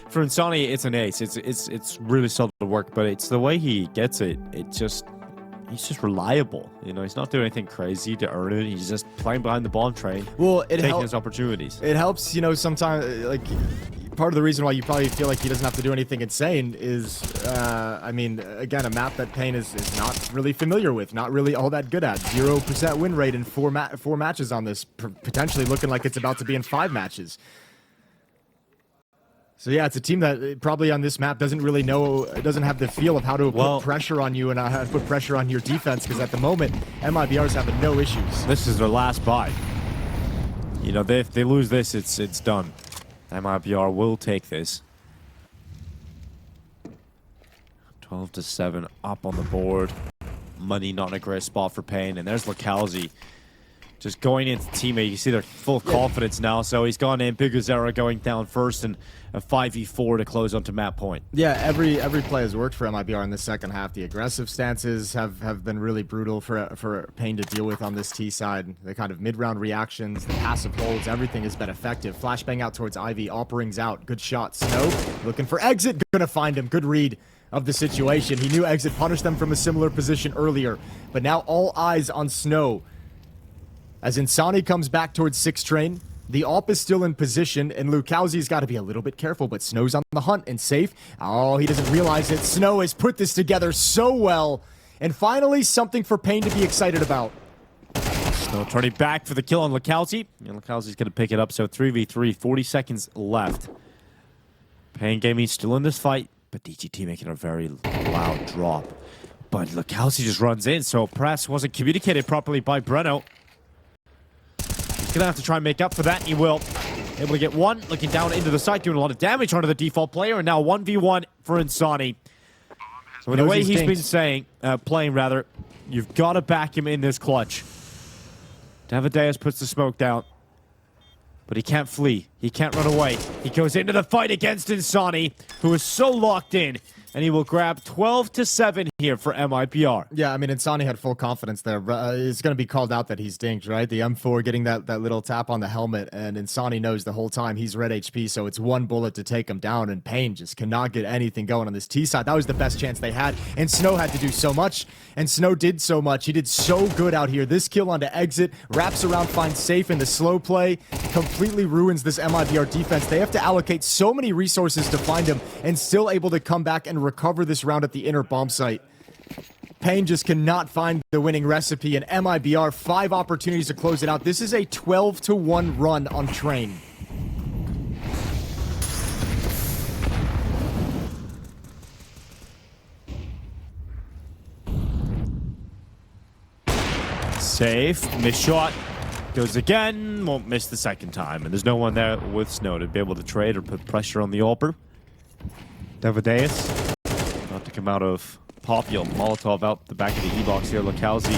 for Insani, it's an ace. It's really solid work, but it's the way he gets it. He's just reliable. You know, he's not doing anything crazy to earn it. He's just playing behind the bomb train, taking his opportunities. It helps, you know, sometimes, like, part of the reason why you probably feel like he doesn't have to do anything insane is, I mean, again, a map that paiN is not really familiar with, not really all that good at. 0% win rate in 4 matches on this, potentially looking like it's about to be in 5 matches. So yeah, it's a team that probably on this map doesn't really know, doesn't have the feel of how to put pressure on you and how to put pressure on your defense, because at the moment, MIBR's having no issues. This is their last buy. You know, if they lose this, it's done. MIBR will take this. 12-7 up on the board. Money not in a great spot for paiN, and there's LaCalzi. Just going into teammate, you see they're full of confidence now, so he's gone in. Big Uzera going down first, and a 5v4 to close onto map point. Yeah, every play has worked for MIBR in the second half. The aggressive stances have been really brutal for paiN to deal with on this T side. The kind of mid-round reactions, the passive holds, everything has been effective. Flashbang out towards Ivy, AWP rings out. Good shot. Snow looking for exit, gonna find him. Good read of the situation. He knew exit punished them from a similar position earlier, but now all eyes on Snow. As Insani comes back towards 6 train, the AWP is still in position, and Lukowski's got to be a little bit careful, but Snow's on the hunt and safe. Oh, he doesn't realize it. Snow has put this together so well. And finally, something for paiN to be excited about. Snow turning back for the kill on Lukowski. And Lukowski's going to pick it up, so 3v3, 40 seconds left. paiN Gaming still in this fight, but DGT making a very loud drop. But Lukowski just runs in, so press wasn't communicated properly by Breno. Gonna have to try and make up for that, and he will. Able to get one, looking down into the site, doing a lot of damage onto the default player, and now 1v1 for Insani. So the way he's been playing, you've got to back him in this clutch. Davideus puts the smoke down, but he can't flee. He can't run away. He goes into the fight against Insani, who is so locked in, and he will grab 12-7 here for MIBR. Yeah, I mean, Insani had full confidence there. It's going to be called out that he's dinked, right? The M4 getting that little tap on the helmet, and Insani knows the whole time he's red HP, so it's one bullet to take him down, and paiN just cannot get anything going on this T side. That was the best chance they had, and Snow had to do so much, and Snow did so much. He did so good out here. This kill onto exit, wraps around, finds safe in the slow play, completely ruins this MIBR defense. They have to allocate so many resources to find him, and still able to come back and recover this round at the inner bomb site. paiN just cannot find the winning recipe, and MIBR 5 opportunities to close it out. This is a 12-1 run on train. Safe, missed shot. Goes again, won't miss the second time. And there's no one there with Snow to be able to trade or put pressure on the AWPer. Davideus, not to to come out of Popul. Molotov out the back of the E-box here. LaCalzi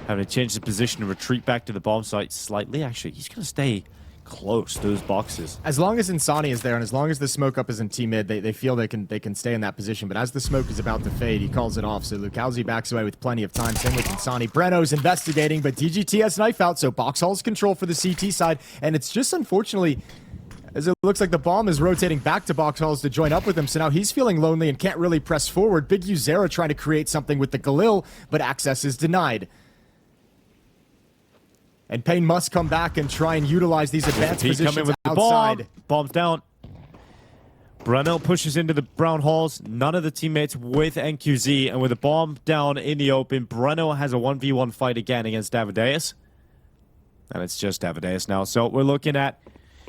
having to change the position and retreat back to the bomb site slightly. Actually, he's going to stay close to those boxes. As long as Insani is there, and as long as the smoke up is in T-mid, they feel they can stay in that position. But as the smoke is about to fade, he calls it off. So LaCalzi backs away with plenty of time. Same with Insani. Breno's investigating, but DGT has knife out, so box hall's control for the CT side. And it's just unfortunately, as it looks like the bomb is rotating back to box halls to join up with him. So now he's feeling lonely and can't really press forward. Big Uzera trying to create something with the Galil, but access is denied. And paiN must come back and try and utilize these advanced positions with outside. The bomb's down. Breno pushes into the brown halls. None of the teammates with NQZ. And with the bomb down in the open, Breno has a 1v1 fight again against Davideus. And it's just Davideus now. So we're looking at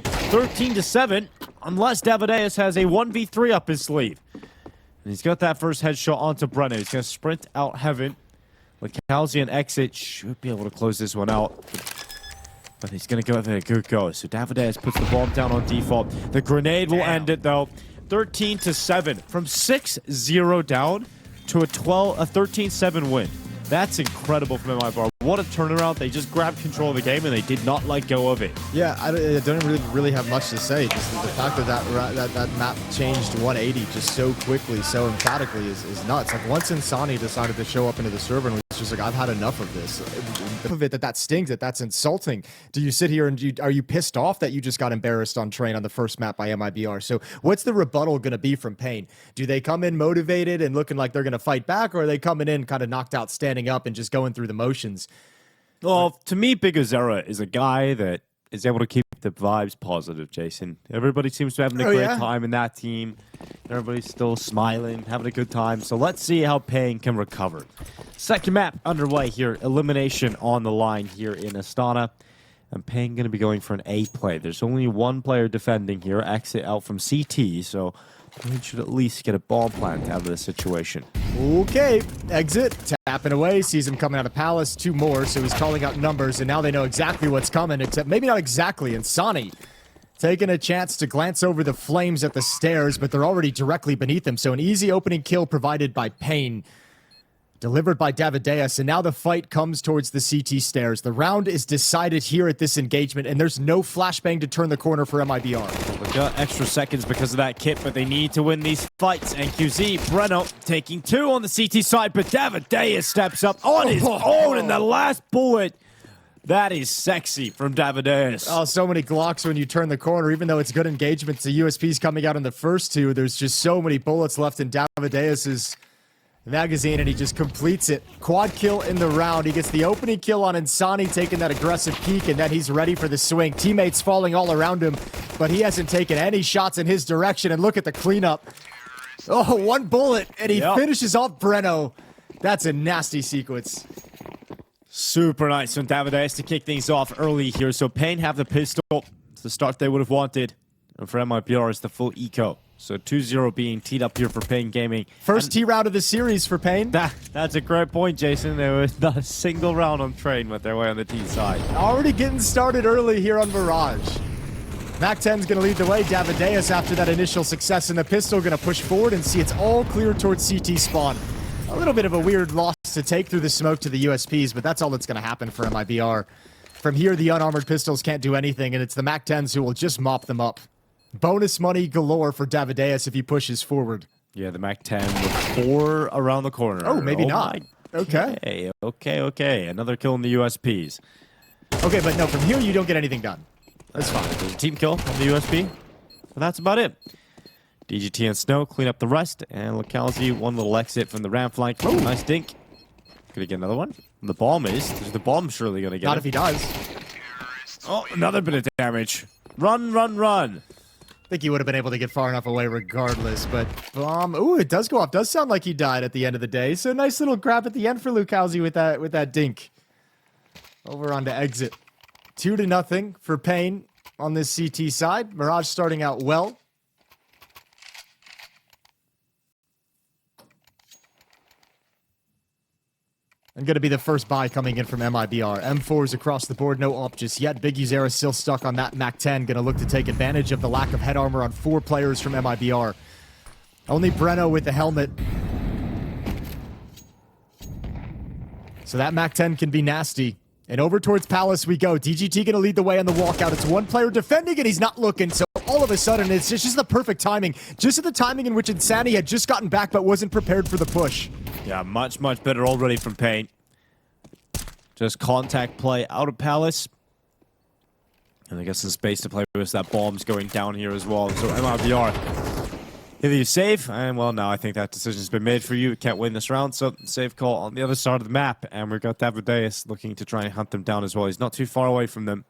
13-7, unless Davideus has a 1v3 up his sleeve. And he's got that first headshot onto Breno. He's going to sprint out heaven. LaCalzi and Exit should be able to close this one out. But he's going to go with a good go. So Davideus puts the bomb down on default. The grenade will end it, though. 13-7. From 6-0 down to a 13-7 win. That's incredible from MIBR. What a turnaround. They just grabbed control of the game, and they did not let go of it. Yeah, I don't really have much to say. Just the fact that map changed 180 just so quickly, so emphatically is nuts. Like, once Insani decided to show up into the server and was just like, I've had enough of this. Of it, that stings, that's insulting. Do you sit here and are you pissed off that you just got embarrassed on train on the first map by MIBR? So what's the rebuttal going to be from paiN? Do they come in motivated and looking like they're going to fight back, or are they coming in kind of knocked out, standing up, and just going through the motions? Well, to me, Big Uzera is a guy that is able to keep the vibes positive, Jason. Everybody seems to be having a great time in that team. Everybody's still smiling, having a good time. So let's see how paiN can recover. Second map underway here. Elimination on the line here in Astana. And paiN going to be going for an A play. There's only one player defending here. Exit out from CT, so we should at least get a ball plant out of this situation. Okay, Exit, tapping away, sees him coming out of Palace, 2 more, so he's calling out numbers, and now they know exactly what's coming, except maybe not exactly. And Insani taking a chance to glance over the flames at the stairs, but they're already directly beneath him, so an easy opening kill provided by paiN. Delivered by Davideus, and now the fight comes towards the CT stairs. The round is decided here at this engagement, and there's no flashbang to turn the corner for MIBR. They've got extra seconds because of that kit, but they need to win these fights. NQZ, Breno taking 2 on the CT side, but Davideus steps up on his own in the last bullet. That is sexy from Davideus. Oh, so many Glocks when you turn the corner, even though it's good engagements. The USP's coming out in the first 2. There's just so many bullets left in Davideus's magazine, and he just completes it. Quad kill in the round. He gets the opening kill on Insani, taking that aggressive peek, and then he's ready for the swing. Teammates falling all around him, but he hasn't taken any shots in his direction, and look at the cleanup. Oh, 1 bullet, and he finishes off Breno. That's a nasty sequence. Super nice from Davideus to kick things off early here. So paiN have the pistol. It's the start they would have wanted. And for MIBR, it's the full eco. So 2-0 being teed up here for paiN Gaming. First T round of the series for paiN. That's a great point, Jason. There was not a single round on train with their way on the T side. Already getting started early here on Mirage. Mac-10's going to lead the way. Davideus, after that initial success in the pistol, going to push forward and see it's all clear towards CT spawn. A little bit of a weird loss to take through the smoke to the USPs, but that's all that's going to happen for MIBR. From here, the unarmored pistols can't do anything, and it's the Mac-10s who will just mop them up. Bonus money galore for Davideus if he pushes forward. Yeah, the Mac-10 with 4 around the corner. Oh, maybe not. Okay. Another kill in the USPs. Okay, but no, from here you don't get anything done. That's fine. There's a team kill on the USP. But that's about it. DGT and Snow clean up the rest. And LaCalzi, 1 little exit from the ramp flank. Oh, nice dink. Gonna get another one. The bomb is. There's the bomb surely gonna get Not it. if he does. Oh, another bit of damage. Run. I think he would have been able to get far enough away regardless, but bomb. Ooh, it does go off. Does sound like he died at the end of the day. So nice little grab at the end for LaCalzi with that dink. Over onto Exit. 2-0 for paiN on this CT side. Mirage starting out well. And going to be the first buy coming in from MIBR. M4s across the board, no op just yet. Big Uzera still stuck on that Mac-10. Going to look to take advantage of the lack of head armor on 4 players from MIBR. Only Breno with the helmet. So that MAC-10 can be nasty. And over towards Palace we go. DGT going to lead the way on the walkout. It's one player defending and he's not looking. So all of a sudden, it's just the perfect timing. Just at the timing in which Insanity had just gotten back but wasn't prepared for the push. Yeah, much better already from paiN. Just contact play out of Palace. And I guess some space to play with. That bomb's going down here as well. So MIBR, either you save, and well, now I think that decision's been made for you. Can't win this round, so save call on the other side of the map. And we've got Barys looking to try and hunt them down as well. He's not too far away from them.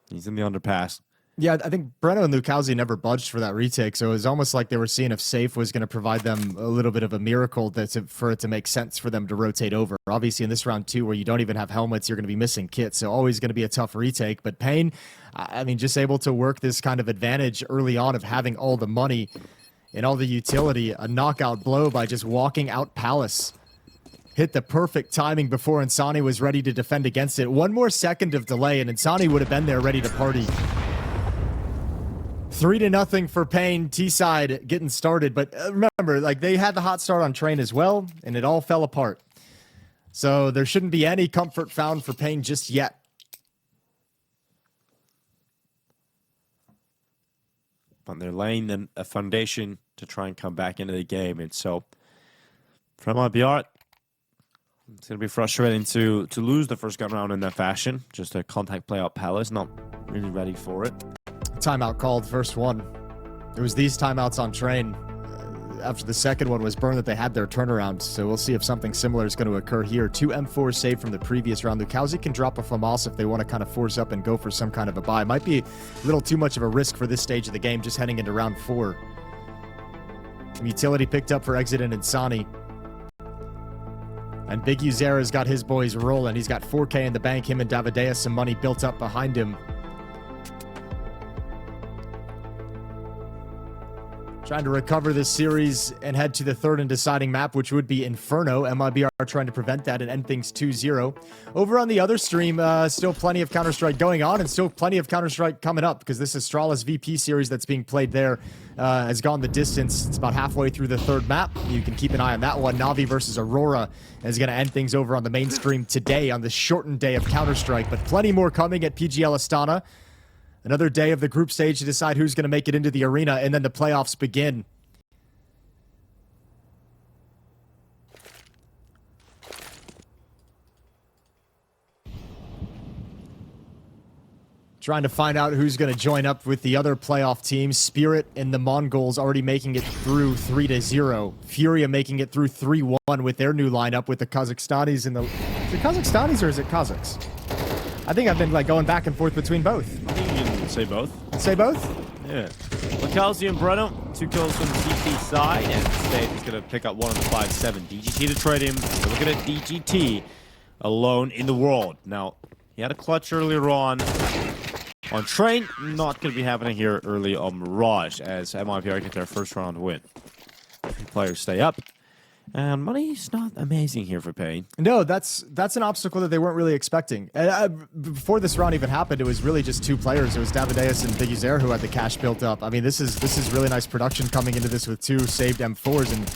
He's in the underpass. Yeah, I think Breno and Lukowski never budged for that retake, so it was almost like they were seeing if Safe was going to provide them a little bit of a miracle for it to make sense for them to rotate over. Obviously, in this round 2, where you don't even have helmets, you're going to be missing kits, so always going to be a tough retake. But paiN, I mean, just able to work this kind of advantage early on of having all the money and all the utility, a knockout blow by just walking out Palace. Hit the perfect timing before Insani was ready to defend against it. One more second of delay, and Insani would have been there ready to party. 3-0 for paiN. T-side getting started, but remember, like, they had the hot start on train as well, and it all fell apart. So there shouldn't be any comfort found for paiN just yet. But they're laying them a foundation to try and come back into the game, and so from MIBR, it's going to be frustrating to lose the first gun round in that fashion. Just a contact play out Palace, not really ready for it. Timeout called, first one. It was these timeouts on train. After the second one was burned that they had their turnaround, so we'll see if something similar is going to occur here. 2 M4s saved from the previous round. Lukowski can drop a FAMAS if they want to kind of force up and go for some kind of a buy. Might be a little too much of a risk for this stage of the game, just heading into round 4. Some utility picked up for Exit and Insani. And Big Uzera's got his boys rolling. He's got 4K in the bank. Him and Davideus, some money built up behind him. Trying to recover this series and head to the third and deciding map, which would be Inferno. MIBR trying to prevent that and end things 2-0. Over on the other stream, still plenty of Counter-Strike going on and still plenty of Counter-Strike coming up because this Astralis VP series that's being played there has gone the distance. It's about halfway through the third map. You can keep an eye on that one. Navi versus Aurora is going to end things over on the main stream today on this shortened day of Counter-Strike, but plenty more coming at PGL Astana. Another day of the group stage to decide who's going to make it into the arena, and then the playoffs begin. Trying to find out who's going to join up with the other playoff teams. Spirit and the MongolZ already making it through 3-0. FURIA making it through 3-1 with their new lineup with the Kazakhstanis and the... Is it Kazakhstanis or is it Kazakhs? I think I've been like going back and forth between both. I think you can say both. Say both? Yeah. Lukowski and Breno, 2 kills from the DGT side, and State is going to pick up one of the 5-7. DGT to trade him. We're looking at DGT alone in the world. Now, he had a clutch earlier on train. Not going to be happening here early on Mirage, as MIBR get their first round win. 3 players stay up. And money's not amazing here for paiN. No, that's an obstacle that they weren't really expecting. Before this round even happened, it was really just 2 players. It was Davideus and Big Uzer who had the cash built up. I mean, this is really nice production coming into this with 2 saved M4s, and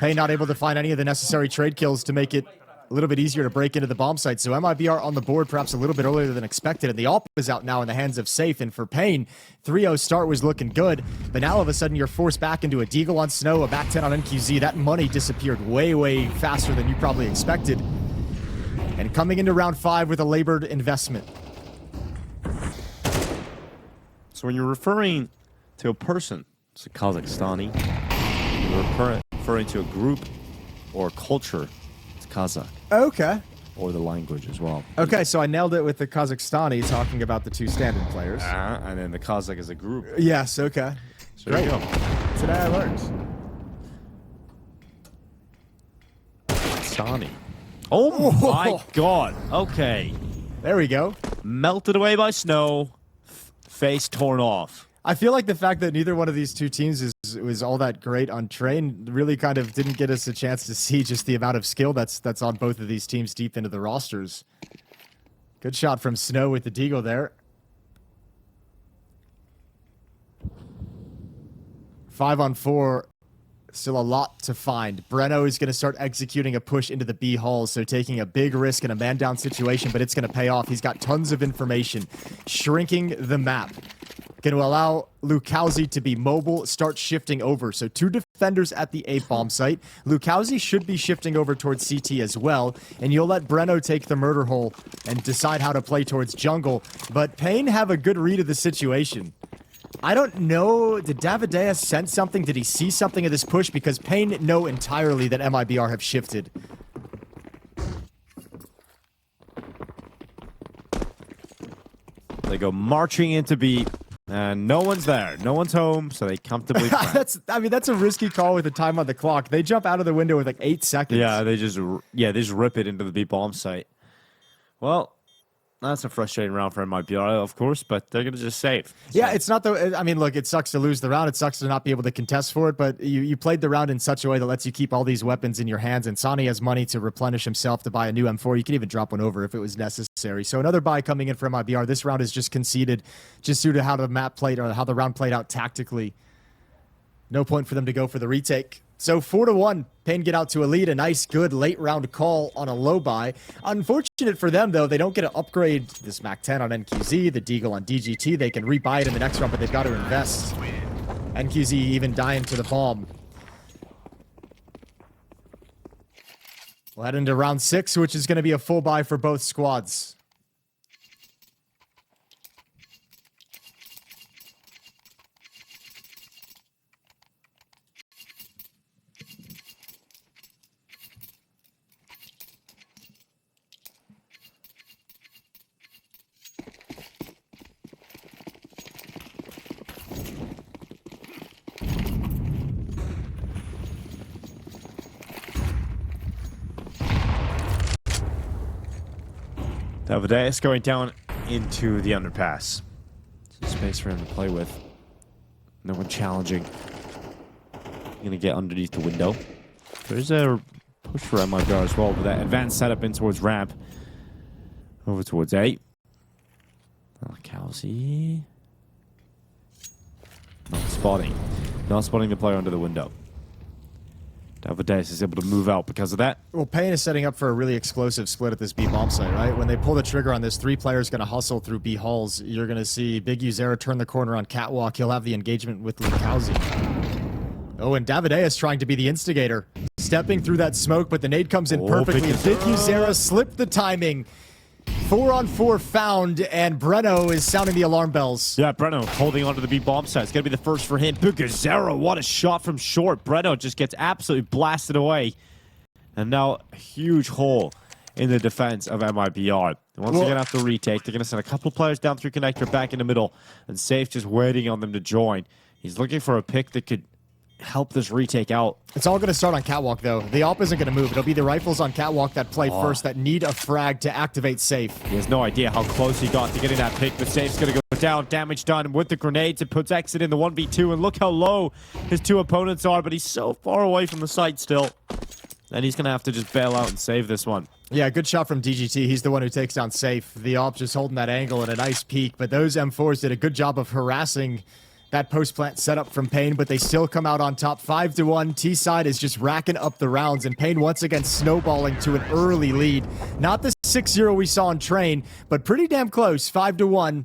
paiN not able to find any of the necessary trade kills to make it a little bit easier to break into the bomb site. So MIBR on the board perhaps a little bit earlier than expected, and the AWP is out now in the hands of Safe. And for paiN, 3-0 start was looking good, but now all of a sudden you're forced back into a Deagle on Snow, a back 10 on NQZ. That money disappeared way faster than you probably expected. And coming into round 5 with a labored investment. So when you're referring to a person, it's a Kazakhstani, you're referring to a group or culture, it's Kazakh. Okay. Or the language as well. Okay, so I nailed it with the Kazakhstani talking about the 2 standard players. And then the Kazakh is a group. Yes, okay. So there you go. Today I learned. Stani. Oh my god. Okay. There we go. Melted away by snow. Face torn off. I feel like the fact that neither one of these 2 teams was all that great on train really kind of didn't get us a chance to see just the amount of skill that's on both of these teams deep into the rosters. Good shot from Snow with the Deagle there. 5-on-4. Still a lot to find. Breno is going to start executing a push into the B halls, so taking a big risk in a man-down situation, but it's going to pay off. He's got tons of information. Shrinking the map. Going to allow Lukowski to be mobile, start shifting over. So 2 defenders at the A bomb site. Lukowski should be shifting over towards CT as well, and you'll let Breno take the murder hole and decide how to play towards jungle. But paiN have a good read of the situation. I don't know, did Davidea sense something? Did he see something of this push? Because paiN know entirely that MIBR have shifted. They go marching into B, and no one's there. No one's home, so they comfortably plant. That's a risky call with the time on the clock. They jump out of the window with like 8 seconds. Yeah, they just rip it into the B bomb site. Well, that's a frustrating round for MIBR, of course, but they're going to just save. So. Yeah, it's not the... I mean, look, it sucks to lose the round. It sucks to not be able to contest for it, but you played the round in such a way that lets you keep all these weapons in your hands, and Sani has money to replenish himself to buy a new M4. You can even drop one over if it was necessary. So another buy coming in for MIBR. This round is just conceded just due to how the map played or how the round played out tactically. No point for them to go for the retake. So 4-1, paiN get out to a lead. A nice, good late round call on a low buy. Unfortunate for them, though, they don't get to upgrade this MAC-10 on NQZ, the Deagle on DGT. They can rebuy it in the next round, but they've got to invest. NQZ even dying to the bomb. We'll head into round 6, which is going to be a full buy for both squads. Davidea is going down into the underpass. Some space for him to play with. No one challenging. Gonna get underneath the window. There's a push for MIBR as well, but that advanced setup in towards ramp. Over towards A. Kelsey. Not spotting. Not spotting the player under the window. Davidea is able to move out because of that. Well, paiN is setting up for a really explosive split at this B bomb site, right? When they pull the trigger on this, 3 players going to hustle through B halls. You're going to see Big Uzera turn the corner on Catwalk. He'll have the engagement with Lukowski. Oh, and Davidea is trying to be the instigator. Stepping through that smoke, but the nade comes in perfectly. Big Uzera slipped the timing. 4-on-4 found, and Breno is sounding the alarm bells. Yeah, Breno holding onto the B bomb site. It's going to be the first for him. Bugazero, what a shot from short. Breno just gets absolutely blasted away. And now a huge hole in the defense of MIBR. Once they're going to have to retake, they're going to send a couple of players down through connector back in the middle, and Safe just waiting on them to join. He's looking for a pick that could help this retake out. It's all going to start on Catwalk, though. The op isn't going to move. It'll be the rifles on Catwalk that play first that need a frag to activate Safe. He has no idea how close he got to getting that pick, but Safe's going to go down. Damage done with the grenades. It puts Exit in the 1v2, and look how low his 2 opponents are, but he's so far away from the site still. And he's going to have to just bail out and save this one. Yeah, good shot from DGT. He's the one who takes down Safe. The op just holding that angle and a nice peek, but those M4s did a good job of harassing that post-plant setup from paiN, but they still come out on top 5-1. T-side is just racking up the rounds, and paiN once again snowballing to an early lead. Not the 6-0 we saw in Train, but pretty damn close, 5-1.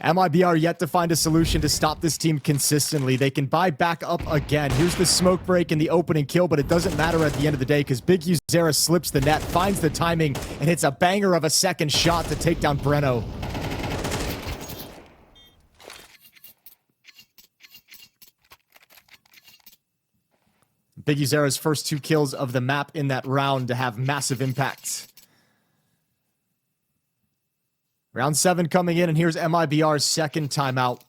MIBR yet to find a solution to stop this team consistently. They can buy back up again. Here's the smoke break in the opening kill, but it doesn't matter at the end of the day because Big Uzera slips the net, finds the timing, and hits a banger of a second shot to take down Breno. Big Uzera's first 2 kills of the map in that round to have massive impact. Round 7 coming in, and here's MIBR's second timeout.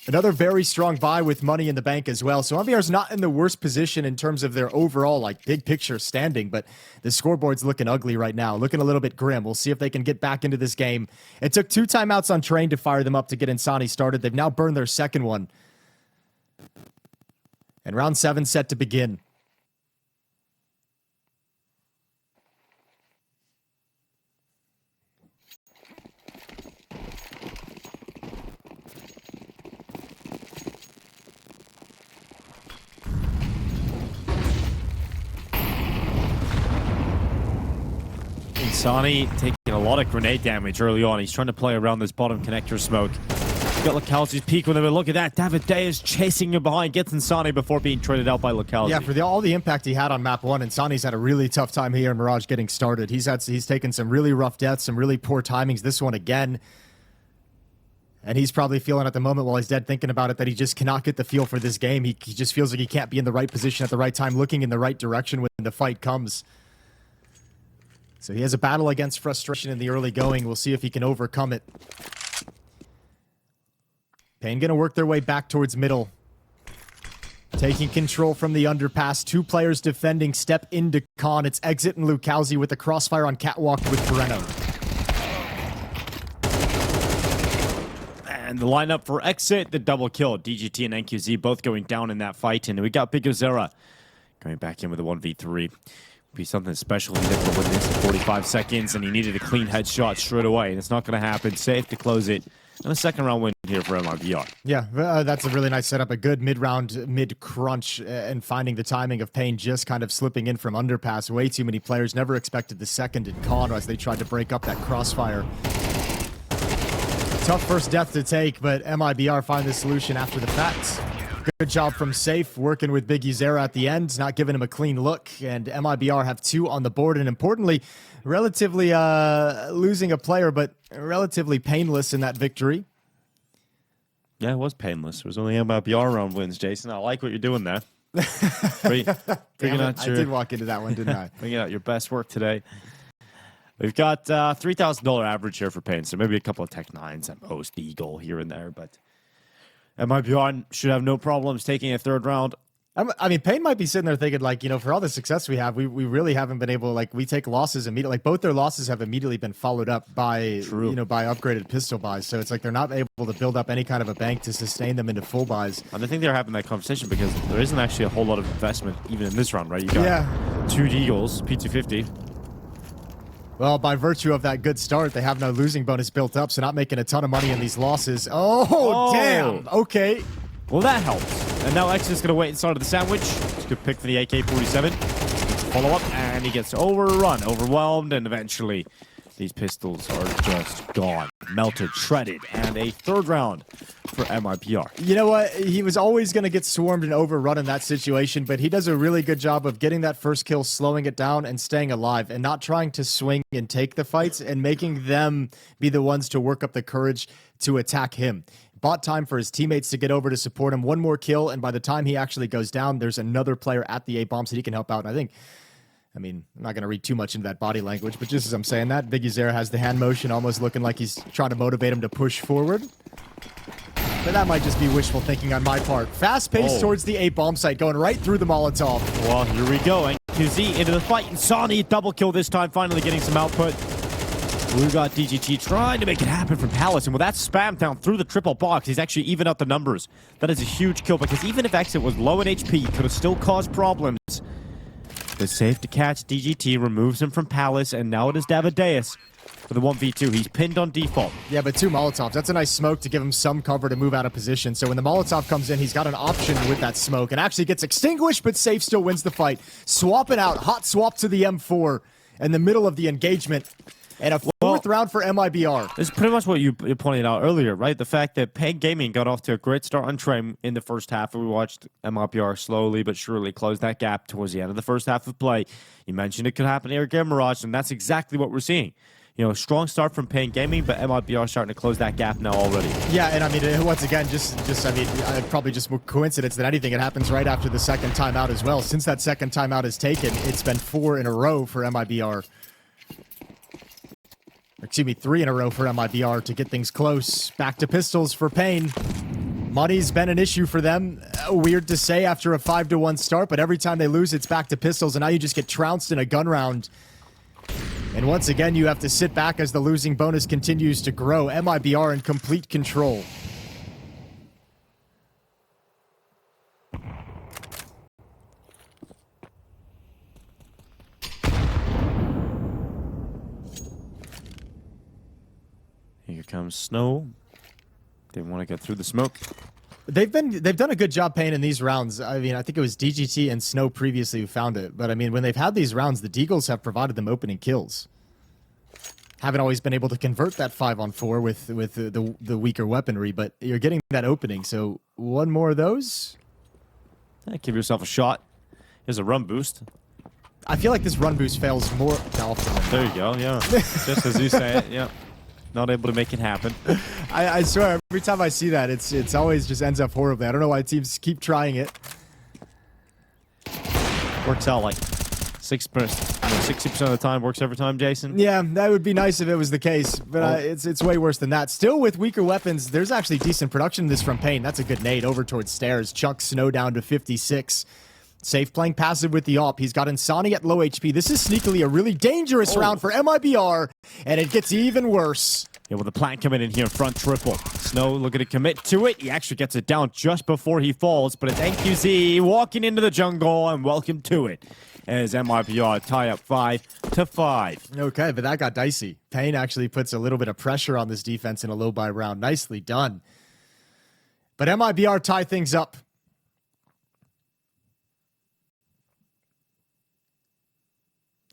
Another very strong buy with money in the bank as well. So MIBR's not in the worst position in terms of their overall, like, big picture standing, but the scoreboard's looking ugly right now, looking a little bit grim. We'll see if they can get back into this game. It took 2 timeouts on Train to fire them up to get Insani started. They've now burned their second one. And round 7 set to begin. Sani taking a lot of grenade damage early on. He's trying to play around this bottom connector smoke. Got Localzi's peek with him, but look at that. David Day is chasing him behind, gets Insani before being traded out by Localzi. Yeah, for all the impact he had on map 1, Insani's had a really tough time here in Mirage getting started. He's taken some really rough deaths, some really poor timings. This one again. And he's probably feeling at the moment while he's dead thinking about it that he just cannot get the feel for this game. He just feels like he can't be in the right position at the right time, looking in the right direction when the fight comes. So he has a battle against frustration in the early going. We'll see if he can overcome it. paiN going to work their way back towards middle. Taking control from the underpass. 2 players defending. Step into Khan. It's Exit and Lukowski with the crossfire on Catwalk with Pereno. And the lineup for Exit, the double kill. DGT and NQZ both going down in that fight. And we got Big Ozera going back in with a 1v3. Be something special. He needed to win this in 45 seconds, and he needed a clean headshot straight away. And it's not going to happen. Safe to close it. And a second round win here for MIBR. Yeah, that's a really nice setup. A good mid-round, mid-crunch, and finding the timing of paiN just kind of slipping in from underpass. Way too many players. Never expected the second in Con as they tried to break up that crossfire. Tough first death to take, but MIBR find the solution after the fact. Good job from Safe, working with Big Ozera at the end, not giving him a clean look. And MIBR have 2 on the board, and importantly, relatively losing a player, but relatively painless in that victory. Yeah, it was painless. It was only MIBR round wins, Jason. I like what you're doing there. Bringing out I did walk into that one, didn't I? Bringing out your best work today. We've got $3,000 average here for paiN, so maybe a couple of Tech 9s at most, Eagle here and there, but MIBR should have no problems taking a 3rd round. I mean, paiN might be sitting there thinking, like, you know, for all the success we have, we really haven't been able, like, we take losses immediately. Like, both their losses have immediately been followed up by, you know, by upgraded pistol buys. So it's like they're not able to build up any kind of a bank to sustain them into full buys. And I think they're having that conversation because there isn't actually a whole lot of investment even in this round, right? You got 2 Eagles, P250. Well, by virtue of that good start, they have no losing bonus built up, so not making a ton of money in these losses. Oh. Damn. Okay. Well, that helps. And now X is going to wait inside of the sandwich. It's a good pick for the AK-47. Follow up, and he gets overrun, overwhelmed, and eventually these pistols are just gone. Melted, shredded, and a 3rd round for MIBR. You know what? He was always going to get swarmed and overrun in that situation, but he does a really good job of getting that first kill, slowing it down, and staying alive, and not trying to swing and take the fights, and making them be the ones to work up the courage to attack him. Bought time for his teammates to get over to support him. 1 more kill, and by the time he actually goes down, there's another player at the A-bomb so he can help out. And I mean, I'm not going to read too much into that body language, but just as I'm saying that, Big Ozera has the hand motion almost looking like he's trying to motivate him to push forward. But that might just be wishful thinking on my part. Fast pace towards the A-bomb site, going right through the Molotov. Well, here we go. NQZ into the fight, and Sani double kill this time, finally getting some output. We got DGT trying to make it happen from Palace, and with that spam down through the triple box, he's actually even out the numbers. That is a huge kill, because even if Exit was low in HP, he could have still caused problems. The safe to catch DGT removes him from Palace, and now it is Davideus for the 1v2. He's pinned on default. Yeah, but 2 Molotovs. That's a nice smoke to give him some cover to move out of position. So when the Molotov comes in, he's got an option with that smoke, and actually gets extinguished, but Safe still wins the fight. Swapping out, hot swap to the M4 in the middle of the engagement. And a 4th round for MIBR. This is pretty much what you pointed out earlier, right? The fact that paiN Gaming got off to a great start on Trim in the first half. We watched MIBR slowly but surely close that gap towards the end of the first half of play. You mentioned it could happen here again, Mirage, and that's exactly what we're seeing. You know, a strong start from paiN Gaming, but MIBR starting to close that gap now already. Yeah, and I mean, once again, I mean, probably just more coincidence than anything. It happens right after the second timeout as well. Since that second timeout is taken, it's been 4 in a row for MIBR. Excuse me, 3 in a row for MIBR to get things close. Back to pistols for paiN. Money's been an issue for them. Weird to say after a 5-1 start, but every time they lose, it's back to pistols, and now you just get trounced in a gun round. And once again, you have to sit back as the losing bonus continues to grow. MIBR in complete control. Here comes Snow. They want to get through the smoke. They've done a good job paiN in these rounds. I mean, I think it was DGT and Snow previously who found it. But I mean, when they've had these rounds, the Deagles have provided them opening kills. Haven't always been able to convert that 5-on-4 with the weaker weaponry, but you're getting that opening. So one more of those. Yeah, give yourself a shot. Here's a run boost. I feel like this run boost fails more often. There you go, yeah. Just as you say it, yeah. Not able to make it happen. I swear, every time I see that, it's always just ends up horribly. I don't know why teams keep trying it. Works out like 60% of the time. Works every time, Jason. Yeah, that would be nice if it was the case, but it's way worse than that. Still, with weaker weapons, there's actually decent production in this from paiN. That's a good nade over towards stairs. Chucks Snow down to 56. Safe playing passive with the AWP. He's got Insani at low HP. This is sneakily a really dangerous round for MIBR, and it gets even worse. Yeah, with the plant coming in here in front triple. Snow looking to commit to it. He actually gets it down just before he falls, but it's NQZ walking into the jungle, and welcome to it. As MIBR tie up 5-5. Okay, but that got dicey. paiN actually puts a little bit of pressure on this defense in a low buy round. Nicely done. But MIBR tie things up.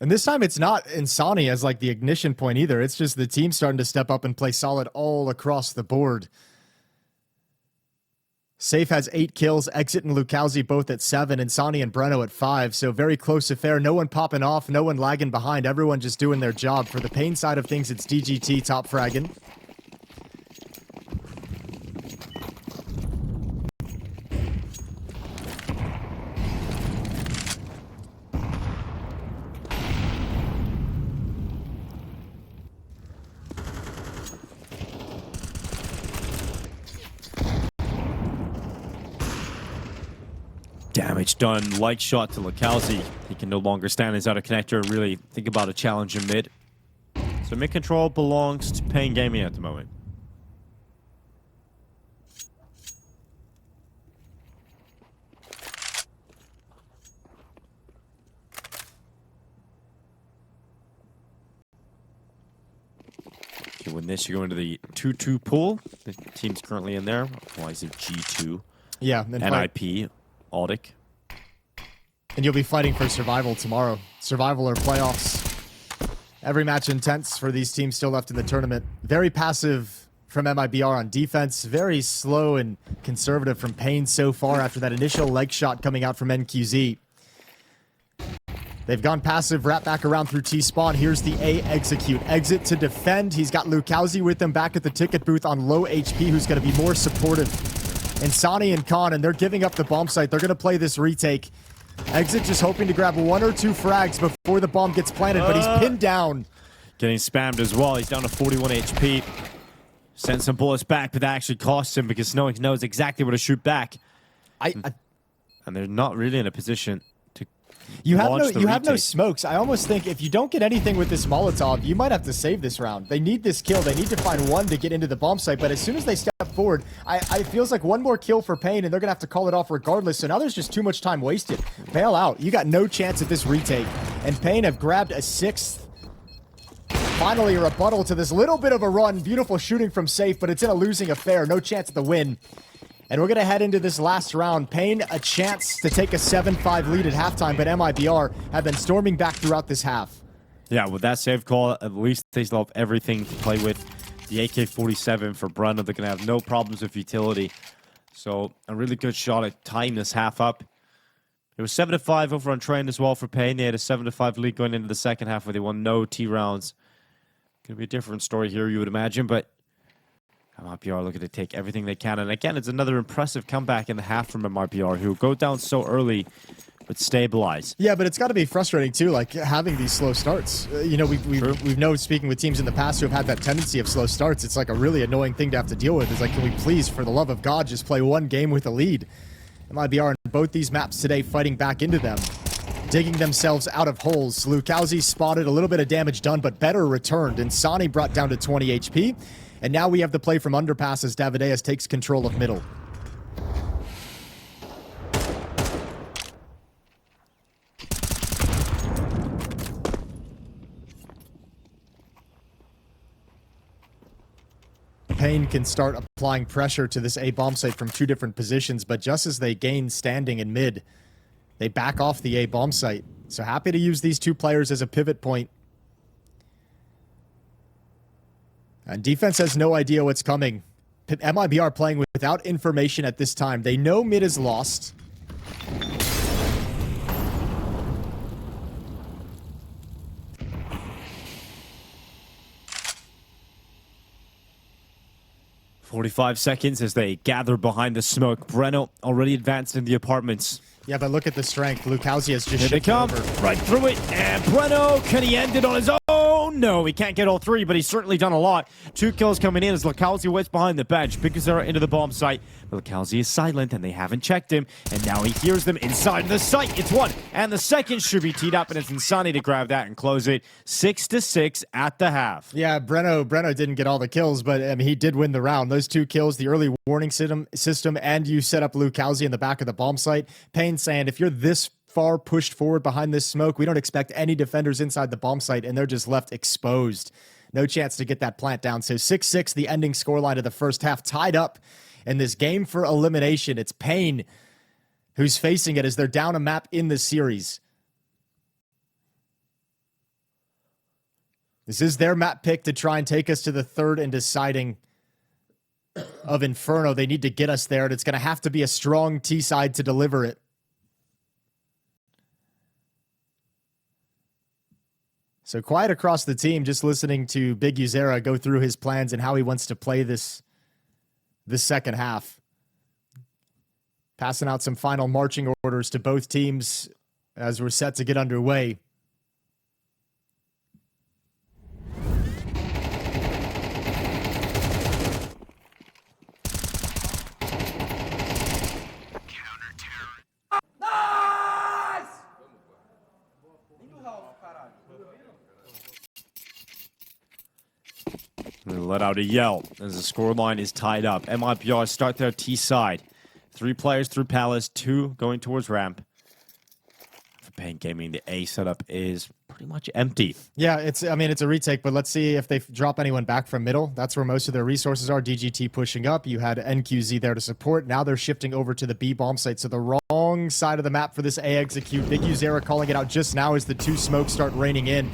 And this time it's not Insani as like the ignition point either. It's just the team starting to step up and play solid all across the board. Safe has 8 kills. Exit and Lukowski both at 7. Insani and Breno at 5. So very close affair. No one popping off. No one lagging behind. Everyone just doing their job. For the paiN side of things, it's DGT top fragging. Damage done. Light shot to Lukowski. He can no longer stand inside a connector and really think about a challenge in mid. So mid control belongs to paiN Gaming at the moment. Okay, when this, you go into the 2-2 pool. The team's currently in there. Why is it G2? Yeah. NIP. ODDIK. And you'll be fighting for survival tomorrow. Survival or playoffs. Every match intense for these teams still left in the tournament. Very passive from MIBR on defense. Very slow and conservative from paiN so far after that initial leg shot coming out from NQZ. They've gone passive, wrap back around through T-spawn. Here's the A execute. Exit to defend. He's got Lukowski with him back at the ticket booth on low HP, who's going to be more supportive. Insani and Khan, and they're giving up the bomb site. They're going to play this retake. Exit just hoping to grab 1 or 2 frags before the bomb gets planted, but he's pinned down. Getting spammed as well. He's down to 41 HP. Sent some bullets back, but that actually costs him because no one knows exactly where to shoot back. And they're not really in a position to You have no smokes. I almost think if you don't get anything with this Molotov, you might have to save this round. They need this kill. They need to find one to get into the bomb site, but as soon as they step forward, it feels like one more kill for paiN, and they're going to have to call it off regardless, so now there's just too much time wasted. Bail out. You got no chance at this retake, and paiN have grabbed a 6th. Finally, a rebuttal to this little bit of a run. Beautiful shooting from Safe, but it's in a losing affair. No chance at the win. And we're going to head into this last round. paiN a chance to take a 7-5 lead at halftime, but MIBR have been storming back throughout this half. Yeah, with that save call, at least they still have everything to play with. The AK-47 for Breno, they're going to have no problems with utility. So a really good shot at tying this half up. It was 7-5 over on train as well for paiN. They had a 7-5 lead going into the second half where they won no T rounds. Going to be a different story here, you would imagine, but MIBR looking to take everything they can. And again, it's another impressive comeback in the half from MIBR, who go down so early but stabilize. Yeah, but it's got to be frustrating too, like having these slow starts. You know, we've known, speaking with teams in the past who have had that tendency of slow starts, it's like a really annoying thing to have to deal with. It's like, can we please, for the love of God, just play one game with a lead? MIBR in both these maps today fighting back into them, digging themselves out of holes. Lukowski spotted, a little bit of damage done, but better returned. Insani brought down to 20 HP. And now we have the play from underpass as Davideus takes control of middle. paiN can start applying pressure to this A bomb site from 2 different positions, but just as they gain standing in mid, they back off the A bomb site. So happy to use these 2 players as a pivot point. And defense has no idea what's coming. MIBR playing without information at this time. They know mid is lost. "45 seconds as they gather behind the smoke. Breno already advanced in the apartments. Yeah, but look at the strength. Lukowski has just Here they shipped come, over. right through it, and Breno, can he end it on his own? No, he can't get all three, but he's certainly done a lot. 2 kills coming in as Lukowski waits behind the bench. Kazahstan into the bomb site, but Lukowski is silent, and they haven't checked him, and now he hears them inside the site. It's one, and the second should be teed up, and it's Insani to grab that and close it. 6-6 at the half. Yeah, Breno didn't get all the kills, but I mean, he did win the round. Those 2 kills, the early warning system, and you set up Lukowski in the back of the bomb site. paiN saying, if you're this far pushed forward behind this smoke, we don't expect any defenders inside the bomb site, and they're just left exposed. No chance to get that plant down. So 6-6, the ending scoreline of the first half, tied up in this game for elimination. It's paiN who's facing it as they're down a map in the series. This is their map pick to try and take us to the third and deciding of Inferno. They need to get us there, and it's going to have to be a strong T side to deliver it. So quiet across the team, just listening to Big Uzera go through his plans and how he wants to play this second half. Passing out some final marching orders to both teams as we're set to get underway. They let out a yell as the scoreline is tied up. MIBR start their T side. 3 players through Palace, 2 going towards ramp. For paiN Gaming, the A setup is pretty much empty. Yeah, it's a retake, but let's see if they drop anyone back from middle. That's where most of their resources are. DGT pushing up. You had NQZ there to support. Now they're shifting over to the B bomb site. So the wrong side of the map for this A execute. Big Uzera calling it out just now as the 2 smokes start raining in.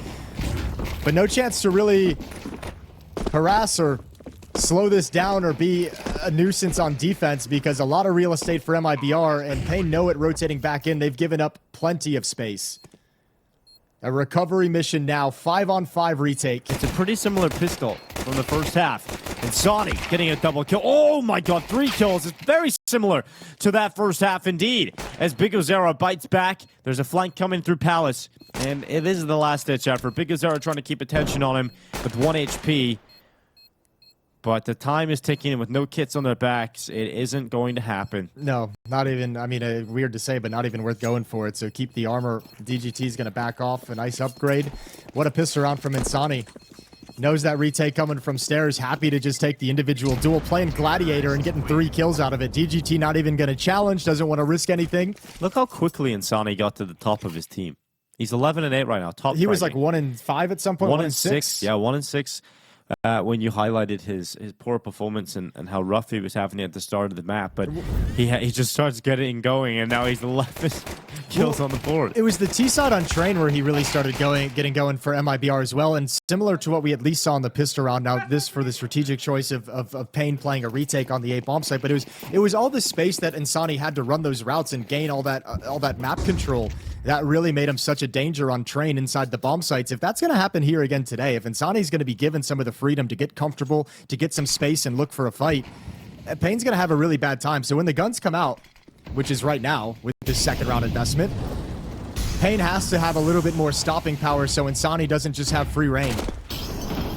But no chance to really harass or slow this down or be a nuisance on defense because a lot of real estate for MIBR, and paiN know it rotating back in. They've given up plenty of space. A recovery mission now, 5-on-5 retake. It's a pretty similar pistol from the first half. And Sonny getting a double kill. Oh my god, 3 kills. It's very similar to that first half indeed. As Big Uzera bites back, there's a flank coming through Palace. And it is the last ditch effort. Big Uzera trying to keep attention on him with 1 HP. But the time is ticking, and with no kits on their backs, it isn't going to happen. No, not even, I mean, weird to say, but not even worth going for it. So keep the armor. DGT is going to back off. A nice upgrade. What a pistol round from Insani. Knows that retake coming from stairs. Happy to just take the individual duel. Playing Gladiator and getting 3 kills out of it. DGT not even going to challenge. Doesn't want to risk anything. Look how quickly Insani got to the top of his team. He's 11-8 right now. Top. He was like 1-5 at some point. 1-6. Yeah, 1-6. When you highlighted his poor performance and how rough he was having it at the start of the map, but he just starts getting going, and now he's 11 kills on the board. It was the T side on train where he really started getting going for MIBR as well, and similar to what we at least saw in the pistol round. Now this for the strategic choice of paiN playing a retake on the A bomb site, but it was all the space that Insani had to run those routes and gain all that map control. That really made him such a danger on train inside the bomb sites. If that's going to happen here again today, if Insani's going to be given some of the freedom to get comfortable, to get some space and look for a fight, paiN's going to have a really bad time. So when the guns come out, which is right now with this second round investment, paiN has to have a little bit more stopping power so Insani doesn't just have free reign.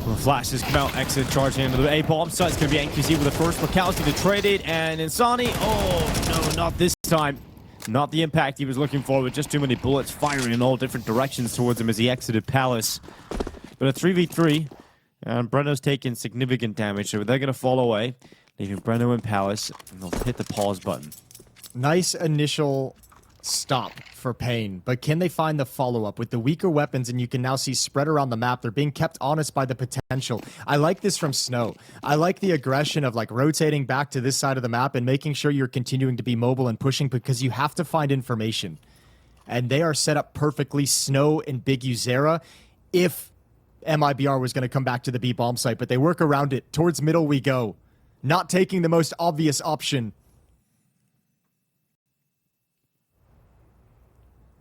Well, flashes come out, exit charging into the A bomb site. It's going to be NQZ with the first. Lukowski to trade it, and Insani, oh no, not this time. Not the impact he was looking for, with just too many bullets firing in all different directions towards him as he exited Palace. But a 3v3, and Breno's taking significant damage, so they're going to fall away, leaving Breno in Palace, and they'll hit the pause button. Nice initial stop for paiN, but can they find the follow-up with the weaker weapons? And you can now see spread around the map. They're being kept honest by the potential. I like this from Snow. I like the aggression of like rotating back to this side of the map and making sure you're continuing to be mobile and pushing, because you have to find information. And they are set up perfectly, Snow and Big Uzera. If MIBR was going to come back to the B bomb site, but they work around it. Towards middle we go. Not taking the most obvious option.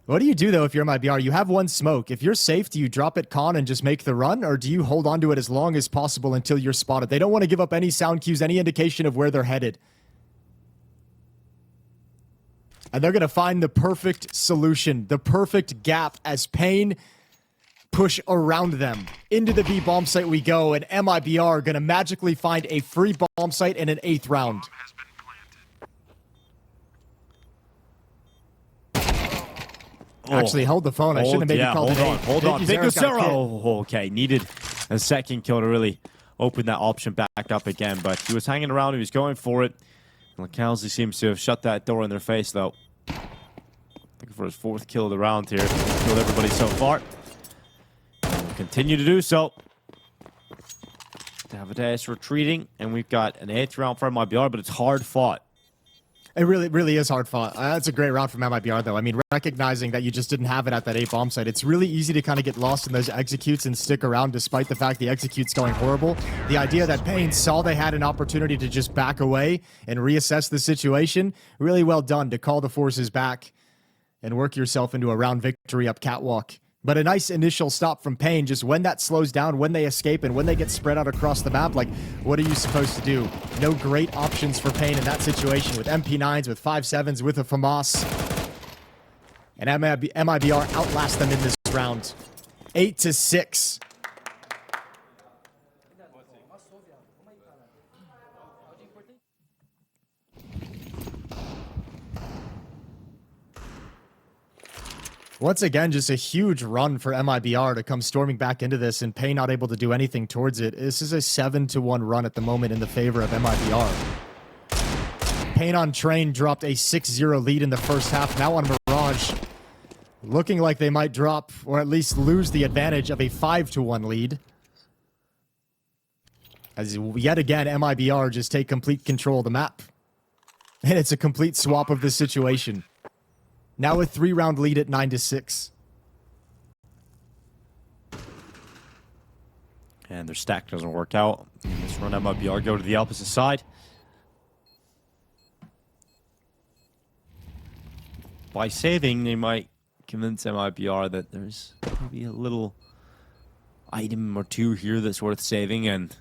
What do you do, though, if you're MIBR? You have one smoke. If you're safe, do you drop it con and just make the run, or do you hold on to it as long as possible until you're spotted? They don't want to give up any sound cues, any indication of where they're headed. And they're going to find the perfect solution, the perfect gap as paiN push around them. Into the B bomb site we go, and MIBR are going to magically find a free bomb site in an 8th round. Actually held the phone. I shouldn't have maybe called it. Hold on. Oh, okay. Needed a second kill to really open that option back up again, but he was hanging around. He was going for it. MongolZ seems to have shut that door in their face, though. Looking for his 4th kill of the round here. Killed everybody so far. Will continue to do so. Davides retreating, and we've got an 8th round for MIBR, but it's hard fought. It really is hard fought. That's a great round from MIBR, though. I mean, recognizing that you just didn't have it at that 8 bomb site, it's really easy to kind of get lost in those executes and stick around despite the fact the execute's going horrible. The idea that paiN saw they had an opportunity to just back away and reassess the situation, really well done to call the forces back and work yourself into a round victory up catwalk. But a nice initial stop from paiN, just when that slows down, when they escape, and when they get spread out across the map, like, what are you supposed to do? No great options for paiN in that situation, with MP9s, with 5.7s, with a FAMAS. And MIBR outlast them in this round. 8-6. Once again, just a huge run for MIBR to come storming back into this, and paiN not able to do anything towards it. This is a 7-1 run at the moment in the favor of MIBR. paiN on Train dropped a 6-0 lead in the first half. Now on Mirage, looking like they might drop, or at least lose the advantage of a 5-1 lead. As yet again, MIBR just take complete control of the map. And it's a complete swap of the situation. Now a 3-round lead at 9-6. And their stack doesn't work out. Let's run MIBR, go to the opposite side. By saving, they might convince MIBR that there's maybe a little item or two here that's worth saving and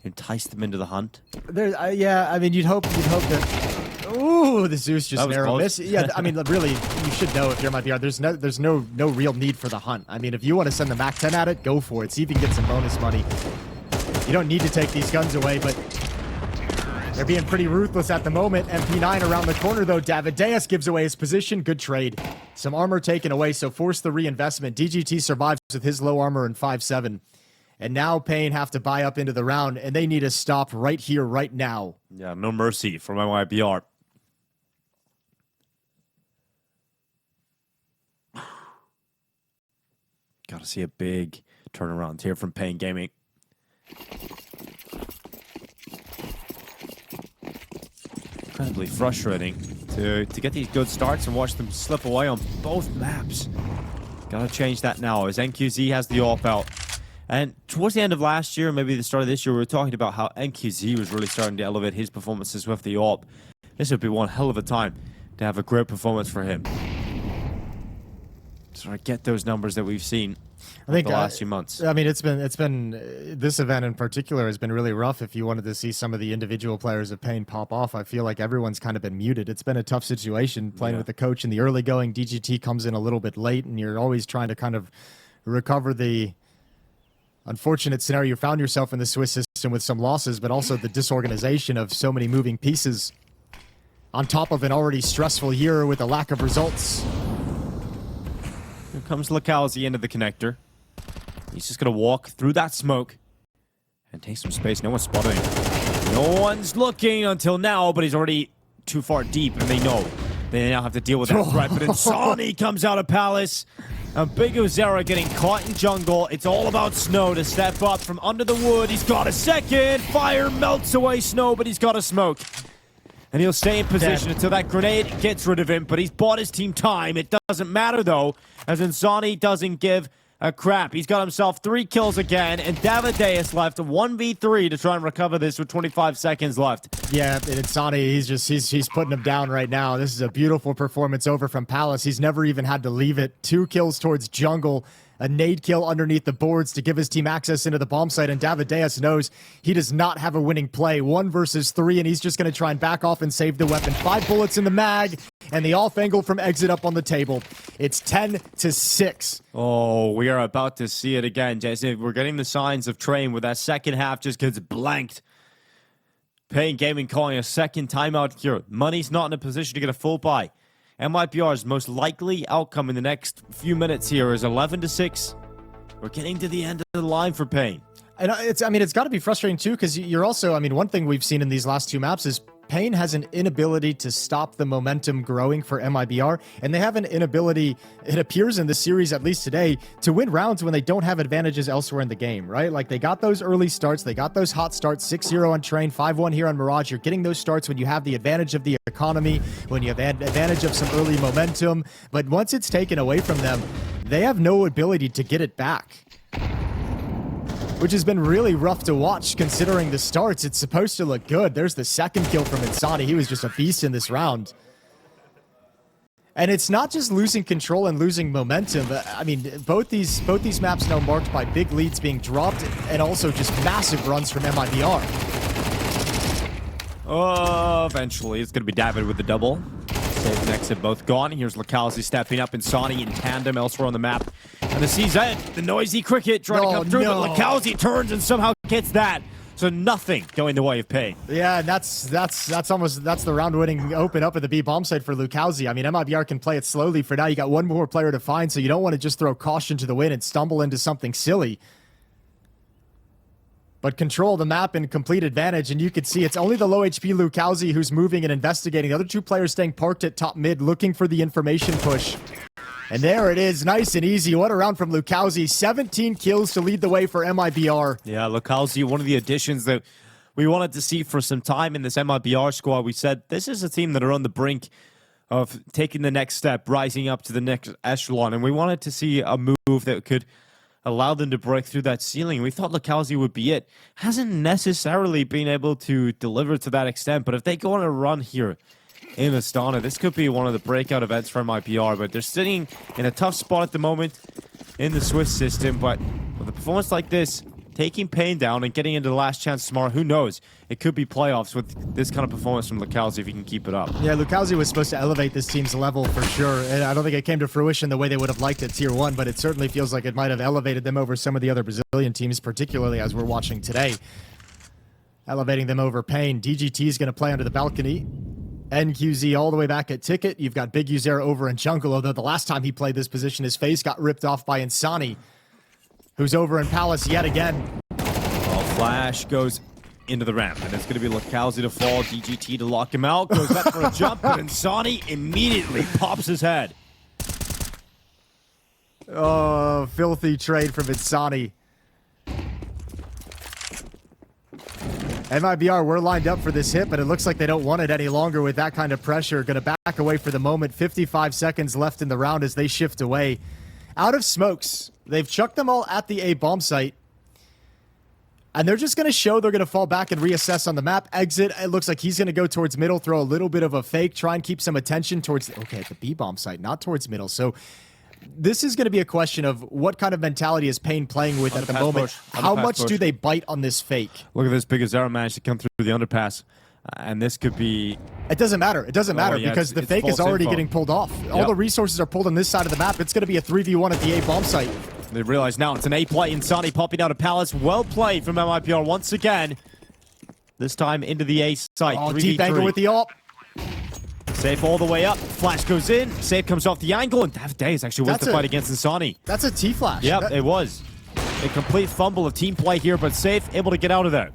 entice them into the hunt. Yeah, I mean, you'd hope that... Ooh, the Zeus just narrow miss. Yeah, I mean, really, you should know if you're MIBR. There's no real need for the hunt. I mean, if you want to send the MAC 10 at it, go for it. See if you can get some bonus money. You don't need to take these guns away, but they're being pretty ruthless at the moment. MP9 around the corner, though. Davides gives away his position. Good trade. Some armor taken away, so force the reinvestment. DGT survives with his low armor and 5-7. And now paiN have to buy up into the round, and they need to stop right here, right now. Yeah, no mercy from MIBR. Got to see a big turnaround here from paiN Gaming. Incredibly frustrating to get these good starts and watch them slip away on both maps. Got to change that now as NQZ has the AWP out. And towards the end of last year, maybe the start of this year, we were talking about how NQZ was really starting to elevate his performances with the AWP. This would be one hell of a time to have a great performance for him. Sort of get those numbers that we've seen I think the last few months. I mean, it's been this event in particular has been really rough. If you wanted to see some of the individual players of paiN pop off, I feel like everyone's kind of been muted. It's been a tough situation playing with the coach in the early going. DGT comes in a little bit late, and you're always trying to kind of recover the unfortunate scenario you found yourself in the Swiss system with some losses, but also the disorganization of so many moving pieces on top of an already stressful year with a lack of results. Here comes LaCal's the end of the connector. He's just going to walk through that smoke and take some space. No one's spotting. No one's looking until now, but he's already too far deep, and they know. They now have to deal with that threat. But Insani comes out of Palace. And Big Uzera getting caught in jungle. It's all about Snow to step up from under the wood. He's got a second. Fire melts away Snow, but he's got a smoke. And he'll stay in position until that grenade gets rid of him, but he's bought his team time. It doesn't matter, though, as Insani doesn't give a crap. He's got himself 3 kills again, and Davideus left 1v3 to try and recover this with 25 seconds left. Yeah, and Insani, he's putting him down right now. This is a beautiful performance over from Palace. He's never even had to leave it. 2 kills towards jungle. A nade kill underneath the boards to give his team access into the bomb site, and Davideus knows he does not have a winning play. 1 versus 3, and he's just going to try and back off and save the weapon. 5 bullets in the mag, and the off angle from exit up on the table. It's 10-6. Oh, we are about to see it again, Jason. We're getting the signs of train where that second half just gets blanked. paiN Gaming calling a second timeout here. Money's not in a position to get a full buy. MIBR's most likely outcome in the next few minutes here is 11-6. We're getting to the end of the line for paiN. And it's got to be frustrating too, because you're also, one thing we've seen in these last 2 maps is paiN has an inability to stop the momentum growing for MIBR, and they have an inability, it appears in the series, at least today, to win rounds when they don't have advantages elsewhere in the game, right? Like, they got those early starts, they got those hot starts, 6-0 on Train, 5-1 here on Mirage. You're getting those starts when you have the advantage of the economy, when you have advantage of some early momentum, but once it's taken away from them, they have no ability to get it back, which has been really rough to watch considering the starts. It's supposed to look good. There's the second kill from Insani. He was just a beast in this round. And it's not just losing control and losing momentum. Both these maps now marked by big leads being dropped and also just massive runs from MIBR. Oh, eventually it's going to be David with the double. Save and exit both gone. Here's LaCalzi stepping up, and Insani in tandem elsewhere on the map. And the CZ, the noisy cricket trying to come through, but LaCalzi turns and somehow gets that. So nothing going the way of paiN. Yeah, that's the round-winning open up at the B bomb site for LaCalzi. MIBR can play it slowly for now. You got one more player to find, so you don't want to just throw caution to the wind and stumble into something silly. But control the map and complete advantage, and you can see it's only the low HP LaCalzi who's moving and investigating. The other 2 players staying parked at top mid, looking for the information push. And there it is, nice and easy. What a round from LaCalzi. 17 kills to lead the way for MIBR. Yeah, LaCalzi, one of the additions that we wanted to see for some time in this MIBR squad. We said this is a team that are on the brink of taking the next step, rising up to the next echelon, and we wanted to see a move that could allow them to break through that ceiling. We thought LaCalzi would be it. Hasn't necessarily been able to deliver to that extent, but if they go on a run here in Astana, this could be one of the breakout events for MIBR, but they're sitting in a tough spot at the moment in the Swiss system, but with a performance like this, taking paiN down and getting into the last chance tomorrow, who knows? It could be playoffs with this kind of performance from LaCalzi if he can keep it up. Yeah, LaCalzi was supposed to elevate this team's level for sure, and I don't think it came to fruition the way they would have liked at Tier 1, but it certainly feels like it might have elevated them over some of the other Brazilian teams, particularly as we're watching today. Elevating them over paiN. DGT is going to play under the balcony. NQZ all the way back at Ticket. You've got Big Uzer over in jungle, although the last time he played this position, his face got ripped off by Insani, who's over in Palace yet again. Well, Flash goes into the ramp, and it's going to be LaCalzi to fall, DGT to lock him out, goes up for a jump, but Insani immediately pops his head. Oh, filthy trade from Insani. MIBR, we're lined up for this hit, but it looks like they don't want it any longer with that kind of pressure. Going to back away for the moment. 55 seconds left in the round as they shift away. Out of smokes. They've chucked them all at the A bomb site. And they're just going to show they're going to fall back and reassess on the map. Exit, it looks like he's going to go towards middle, throw a little bit of a fake, try and keep some attention towards, okay, at the B bomb site, not towards middle. So this is going to be a question of what kind of mentality is paiN playing with at the moment. How much do they bite on this fake? Look at this, Big Azera managed to come through the underpass. And this could be... It doesn't matter. It doesn't matter because the fake is already getting pulled off. All the resources are pulled on this side of the map. It's going to be a 3v1 at the A bomb site. They realize now it's an A play. Insani popping out of Palace. Well played from MIBR once again. This time into the A site. Oh, deep angle with the AWP. Safe all the way up. Flash goes in. Safe comes off the angle. And Davideus actually wins the fight against Insani. That's a T-flash. Yep, it was. A complete fumble of team play here, but Safe able to get out of there.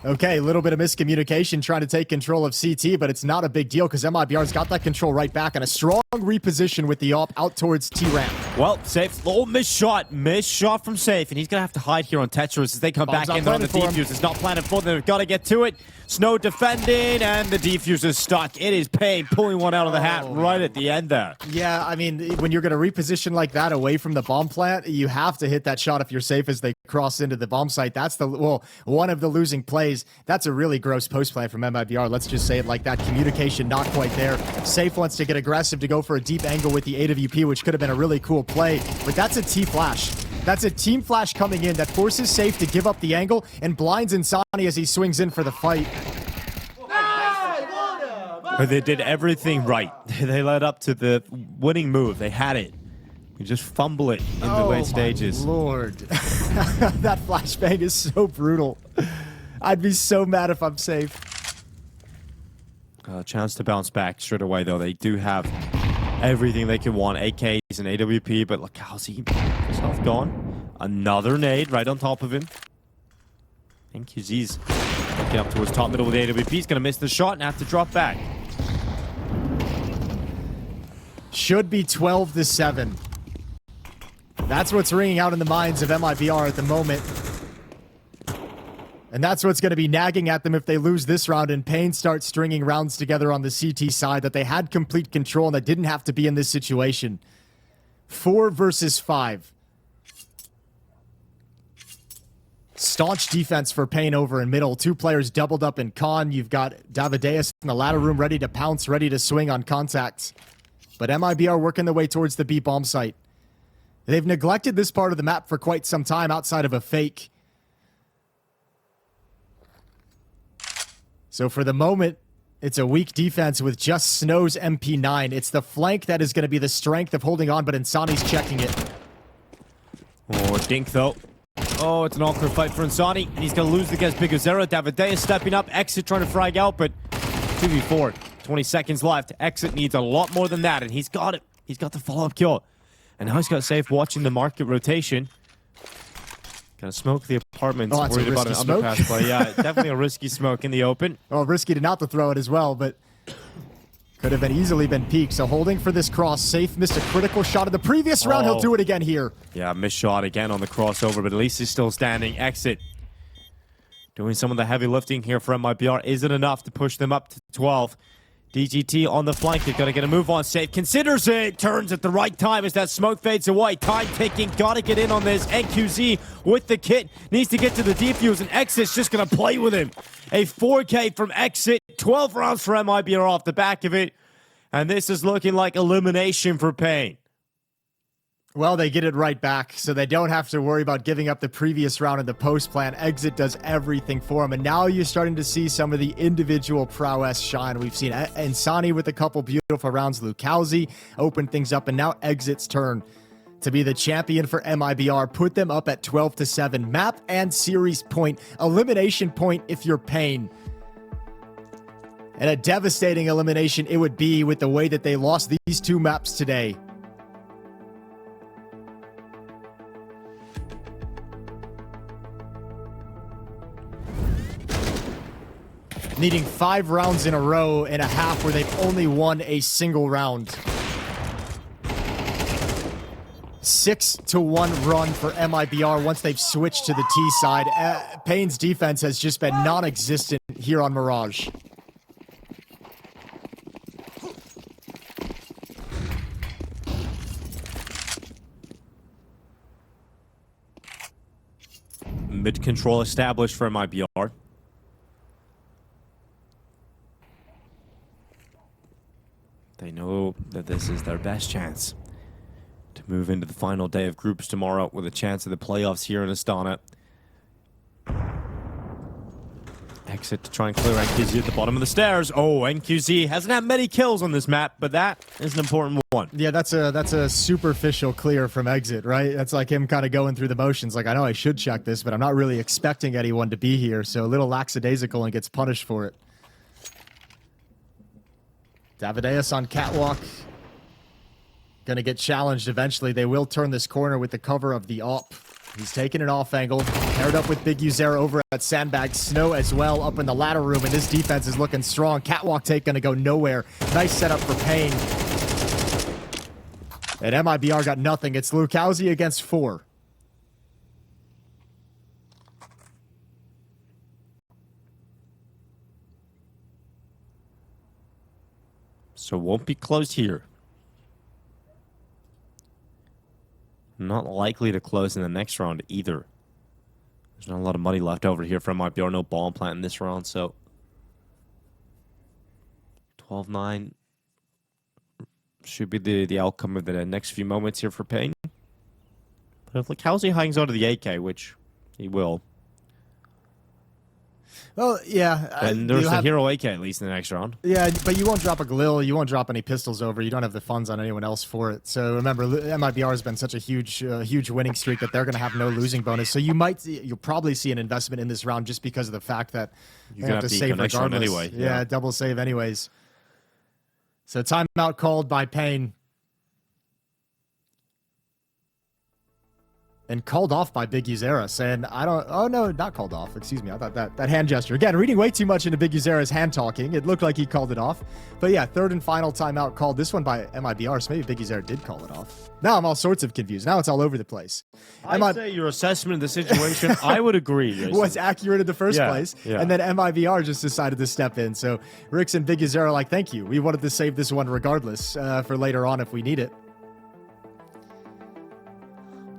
Okay, a little bit of miscommunication trying to take control of CT, but it's not a big deal because MIBR's got that control right back, and a strong reposition with the op out towards T-Ramp. Well, Safe. Oh, missed shot from Safe, and he's going to have to hide here on Tetris as they come Bomb's back in not on the planted for him. defuse. It's not planted for them. They've got to get to it. Snow defending, and the defuse is stuck. It is paiN pulling one out of the hat right at the end there. Yeah, I mean, when you're going to reposition like that away from the bomb plant, you have to hit that shot if you're safe as they cross into the bomb site. That's one of the losing plays. That's a really gross post play from MIBR. Let's just say it like that. Communication not quite there. Safe wants to get aggressive to go for a deep angle with the AWP, which could have been a really cool play, but that's a T-flash. That's a team flash coming in that forces Safe to give up the angle and blinds Insani as he swings in for the fight. They did everything right. They led up to the winning move. They had it. You just fumble it in the late stages. Oh, my Lord. That flashbang is so brutal. I'd be so mad if I'm Safe. A chance to bounce back straight away, though. They do have everything they can want. AKs and AWP, but look how's his health gone. Another nade right on top of him. NQZ's looking up towards top middle with AWP. He's going to miss the shot and have to drop back. Should be 12-7. That's what's ringing out in the minds of MIBR at the moment. And that's what's going to be nagging at them if they lose this round and paiN starts stringing rounds together on the CT side, that they had complete control and that didn't have to be in this situation. 4 versus 5. Staunch defense for paiN over in middle. 2 players doubled up in con. You've got Davideus in the ladder room ready to pounce, ready to swing on contacts. But MIBR working their way towards the B bomb site. They've neglected this part of the map for quite some time outside of a fake. So for the moment, it's a weak defense with just Snow's MP9. It's the flank that is going to be the strength of holding on, but Insani's checking it. Oh, Dink though. Oh, it's an awkward fight for Insani, and he's going to lose against Bigozera. Davideus stepping up, Exit trying to frag out, but 2v4, 20 seconds left. Exit needs a lot more than that, and he's got it. He's got the follow-up kill. And now he's got Safe watching the market rotation. Gonna smoke the apartments, worried about an underpass play. Yeah, definitely a risky smoke in the open. Well, risky to not to throw it as well, but could have easily been peaked. So holding for this cross. Safe missed a critical shot in the previous round. He'll do it again here. Yeah, missed shot again on the crossover, but at least he's still standing. Exit doing some of the heavy lifting here for MIBR. Isn't enough to push them up to 12. DGT on the flank. They're going to get a move on. Safe considers it. Turns at the right time as that smoke fades away. Time ticking. Got to get in on this. NQZ with the kit. Needs to get to the defuse, and Exit's just going to play with him. A 4K from Exit. 12 rounds for MIBR off the back of it. And this is looking like elimination for paiN. Well, they get it right back, so they don't have to worry about giving up the previous round in the post plan. Exit does everything for them, and now you're starting to see some of the individual prowess shine. We've seen Insani with a couple beautiful rounds. Lukowski opened things up, and now Exit's turn to be the champion for MIBR. Put them up at 12-7. Map and series point. Elimination point if you're paiN. And a devastating elimination it would be with the way that they lost these 2 maps today. Needing 5 rounds in a row and a half where they've only won a single round. 6-1 run for MIBR once they've switched to the T side. paiN's defense has just been non-existent here on Mirage. Mid-control established for MIBR. They know that this is their best chance to move into the final day of groups tomorrow with a chance of the playoffs here in Astana. Exit to try and clear NQZ at the bottom of the stairs. Oh, NQZ hasn't had many kills on this map, but that is an important one. Yeah, that's a superficial clear from Exit, right? That's like him kind of going through the motions. Like, I know I should check this, but I'm not really expecting anyone to be here. So a little lackadaisical and gets punished for it. Davideus on catwalk. Gonna get challenged eventually. They will turn this corner with the cover of the op. He's taking an off angle. Paired up with Big Uzera over at Sandbag. Snow as well up in the ladder room, and this defense is looking strong. Catwalk take gonna go nowhere. Nice setup for paiN. And MIBR got nothing. It's Lukowski against 4. So won't be close here. Not likely to close in the next round either. There's not a lot of money left over here from MIBR. No bomb plant in this round, so 12-9 should be the outcome of the next few moments here for paiN. But if Lukowski hangs out of the AK, which he will, well, yeah. and there's a hero AK at least in the next round. Yeah, but you won't drop a Galil. You won't drop any pistols over. You don't have the funds on anyone else for it. So remember, MIBR has been such a huge winning streak that they're going to have no losing bonus. So you'll probably see an investment in this round just because of the fact that you have to save regardless. Anyway. Yeah, double save anyways. So timeout called by paiN. And called off by Big Uzera, saying, oh no, not called off, excuse me, I thought that hand gesture. Again, reading way too much into Big Uzera's hand talking, it looked like he called it off. But yeah, third and final timeout called, this one by MIBR, so maybe Big Uzera did call it off. Now I'm all sorts of confused, now it's all over the place. I'd say your assessment of the situation, I would agree. Was accurate in the first place, and then MIBR just decided to step in. So Rix and Big Uzera are like, thank you, we wanted to save this one regardless for later on if we need it.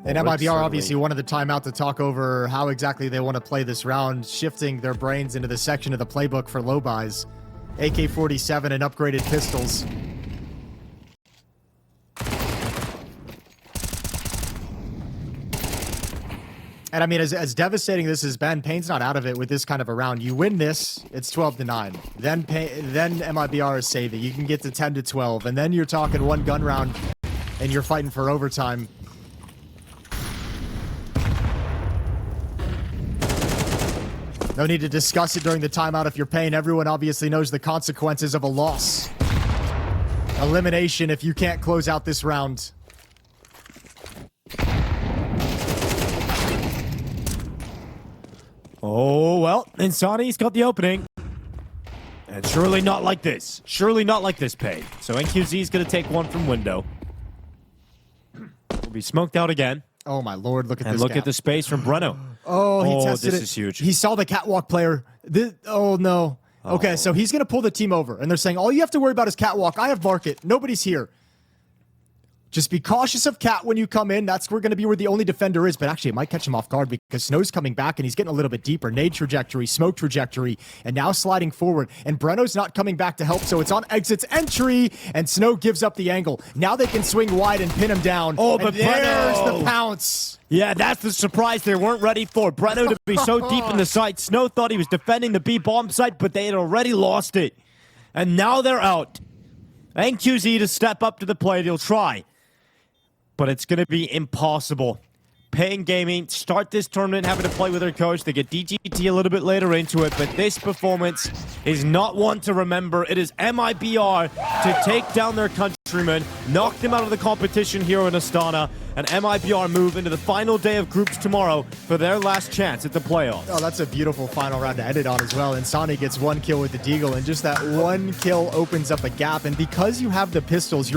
And MIBR obviously wanted the timeout to talk over how exactly they want to play this round, shifting their brains into the section of the playbook for low buys. AK-47 and upgraded pistols. And I mean, as devastating this has been, paiN's not out of it with this kind of a round. You win this, it's 12-9. Then MIBR is saving. You can get to 10-12, and then you're talking one gun round, and you're fighting for overtime. No need to discuss it during the timeout if you're paiN. Everyone obviously knows the consequences of a loss. Elimination if you can't close out this round. Oh, well, Insani's got the opening. And surely not like this. Surely not like this, paiN. So NQZ is going to take one from window. Will be smoked out again. Oh my lord, look at this And look gap. at the space from Breno. Oh, he tested this it. is huge. He saw the catwalk player. Oh no. Okay, so he's going to pull the team over. And they're saying, all you have to worry about is catwalk. I have market. Nobody's here. Just be cautious of Cat when you come in. That's going to be where the only defender is. But actually, it might catch him off guard because Snow's coming back and he's getting a little bit deeper. Nade trajectory, smoke trajectory, and now sliding forward. And Breno's not coming back to help, so it's on exits entry. And Snow gives up the angle. Now they can swing wide and pin him down. Oh, but there's Breno! the pounce. Yeah, that's the surprise they weren't ready for. Breno to be so deep in the site. Snow thought he was defending the B bomb site, but they had already lost it. And now they're out. NQZ to step up to the plate. He'll try. But it's going to be impossible. paiN Gaming start this tournament having to play with their coach. They get DGT a little bit later into it, but this performance is not one to remember. It is MIBR to take down their countrymen, knock them out of the competition here in Astana, and MIBR move into the final day of groups tomorrow for their last chance at the playoffs. Oh, that's a beautiful final round to end it on as well. And Sani gets one kill with the Deagle, and just that one kill opens up a gap. And because you have the pistols, you're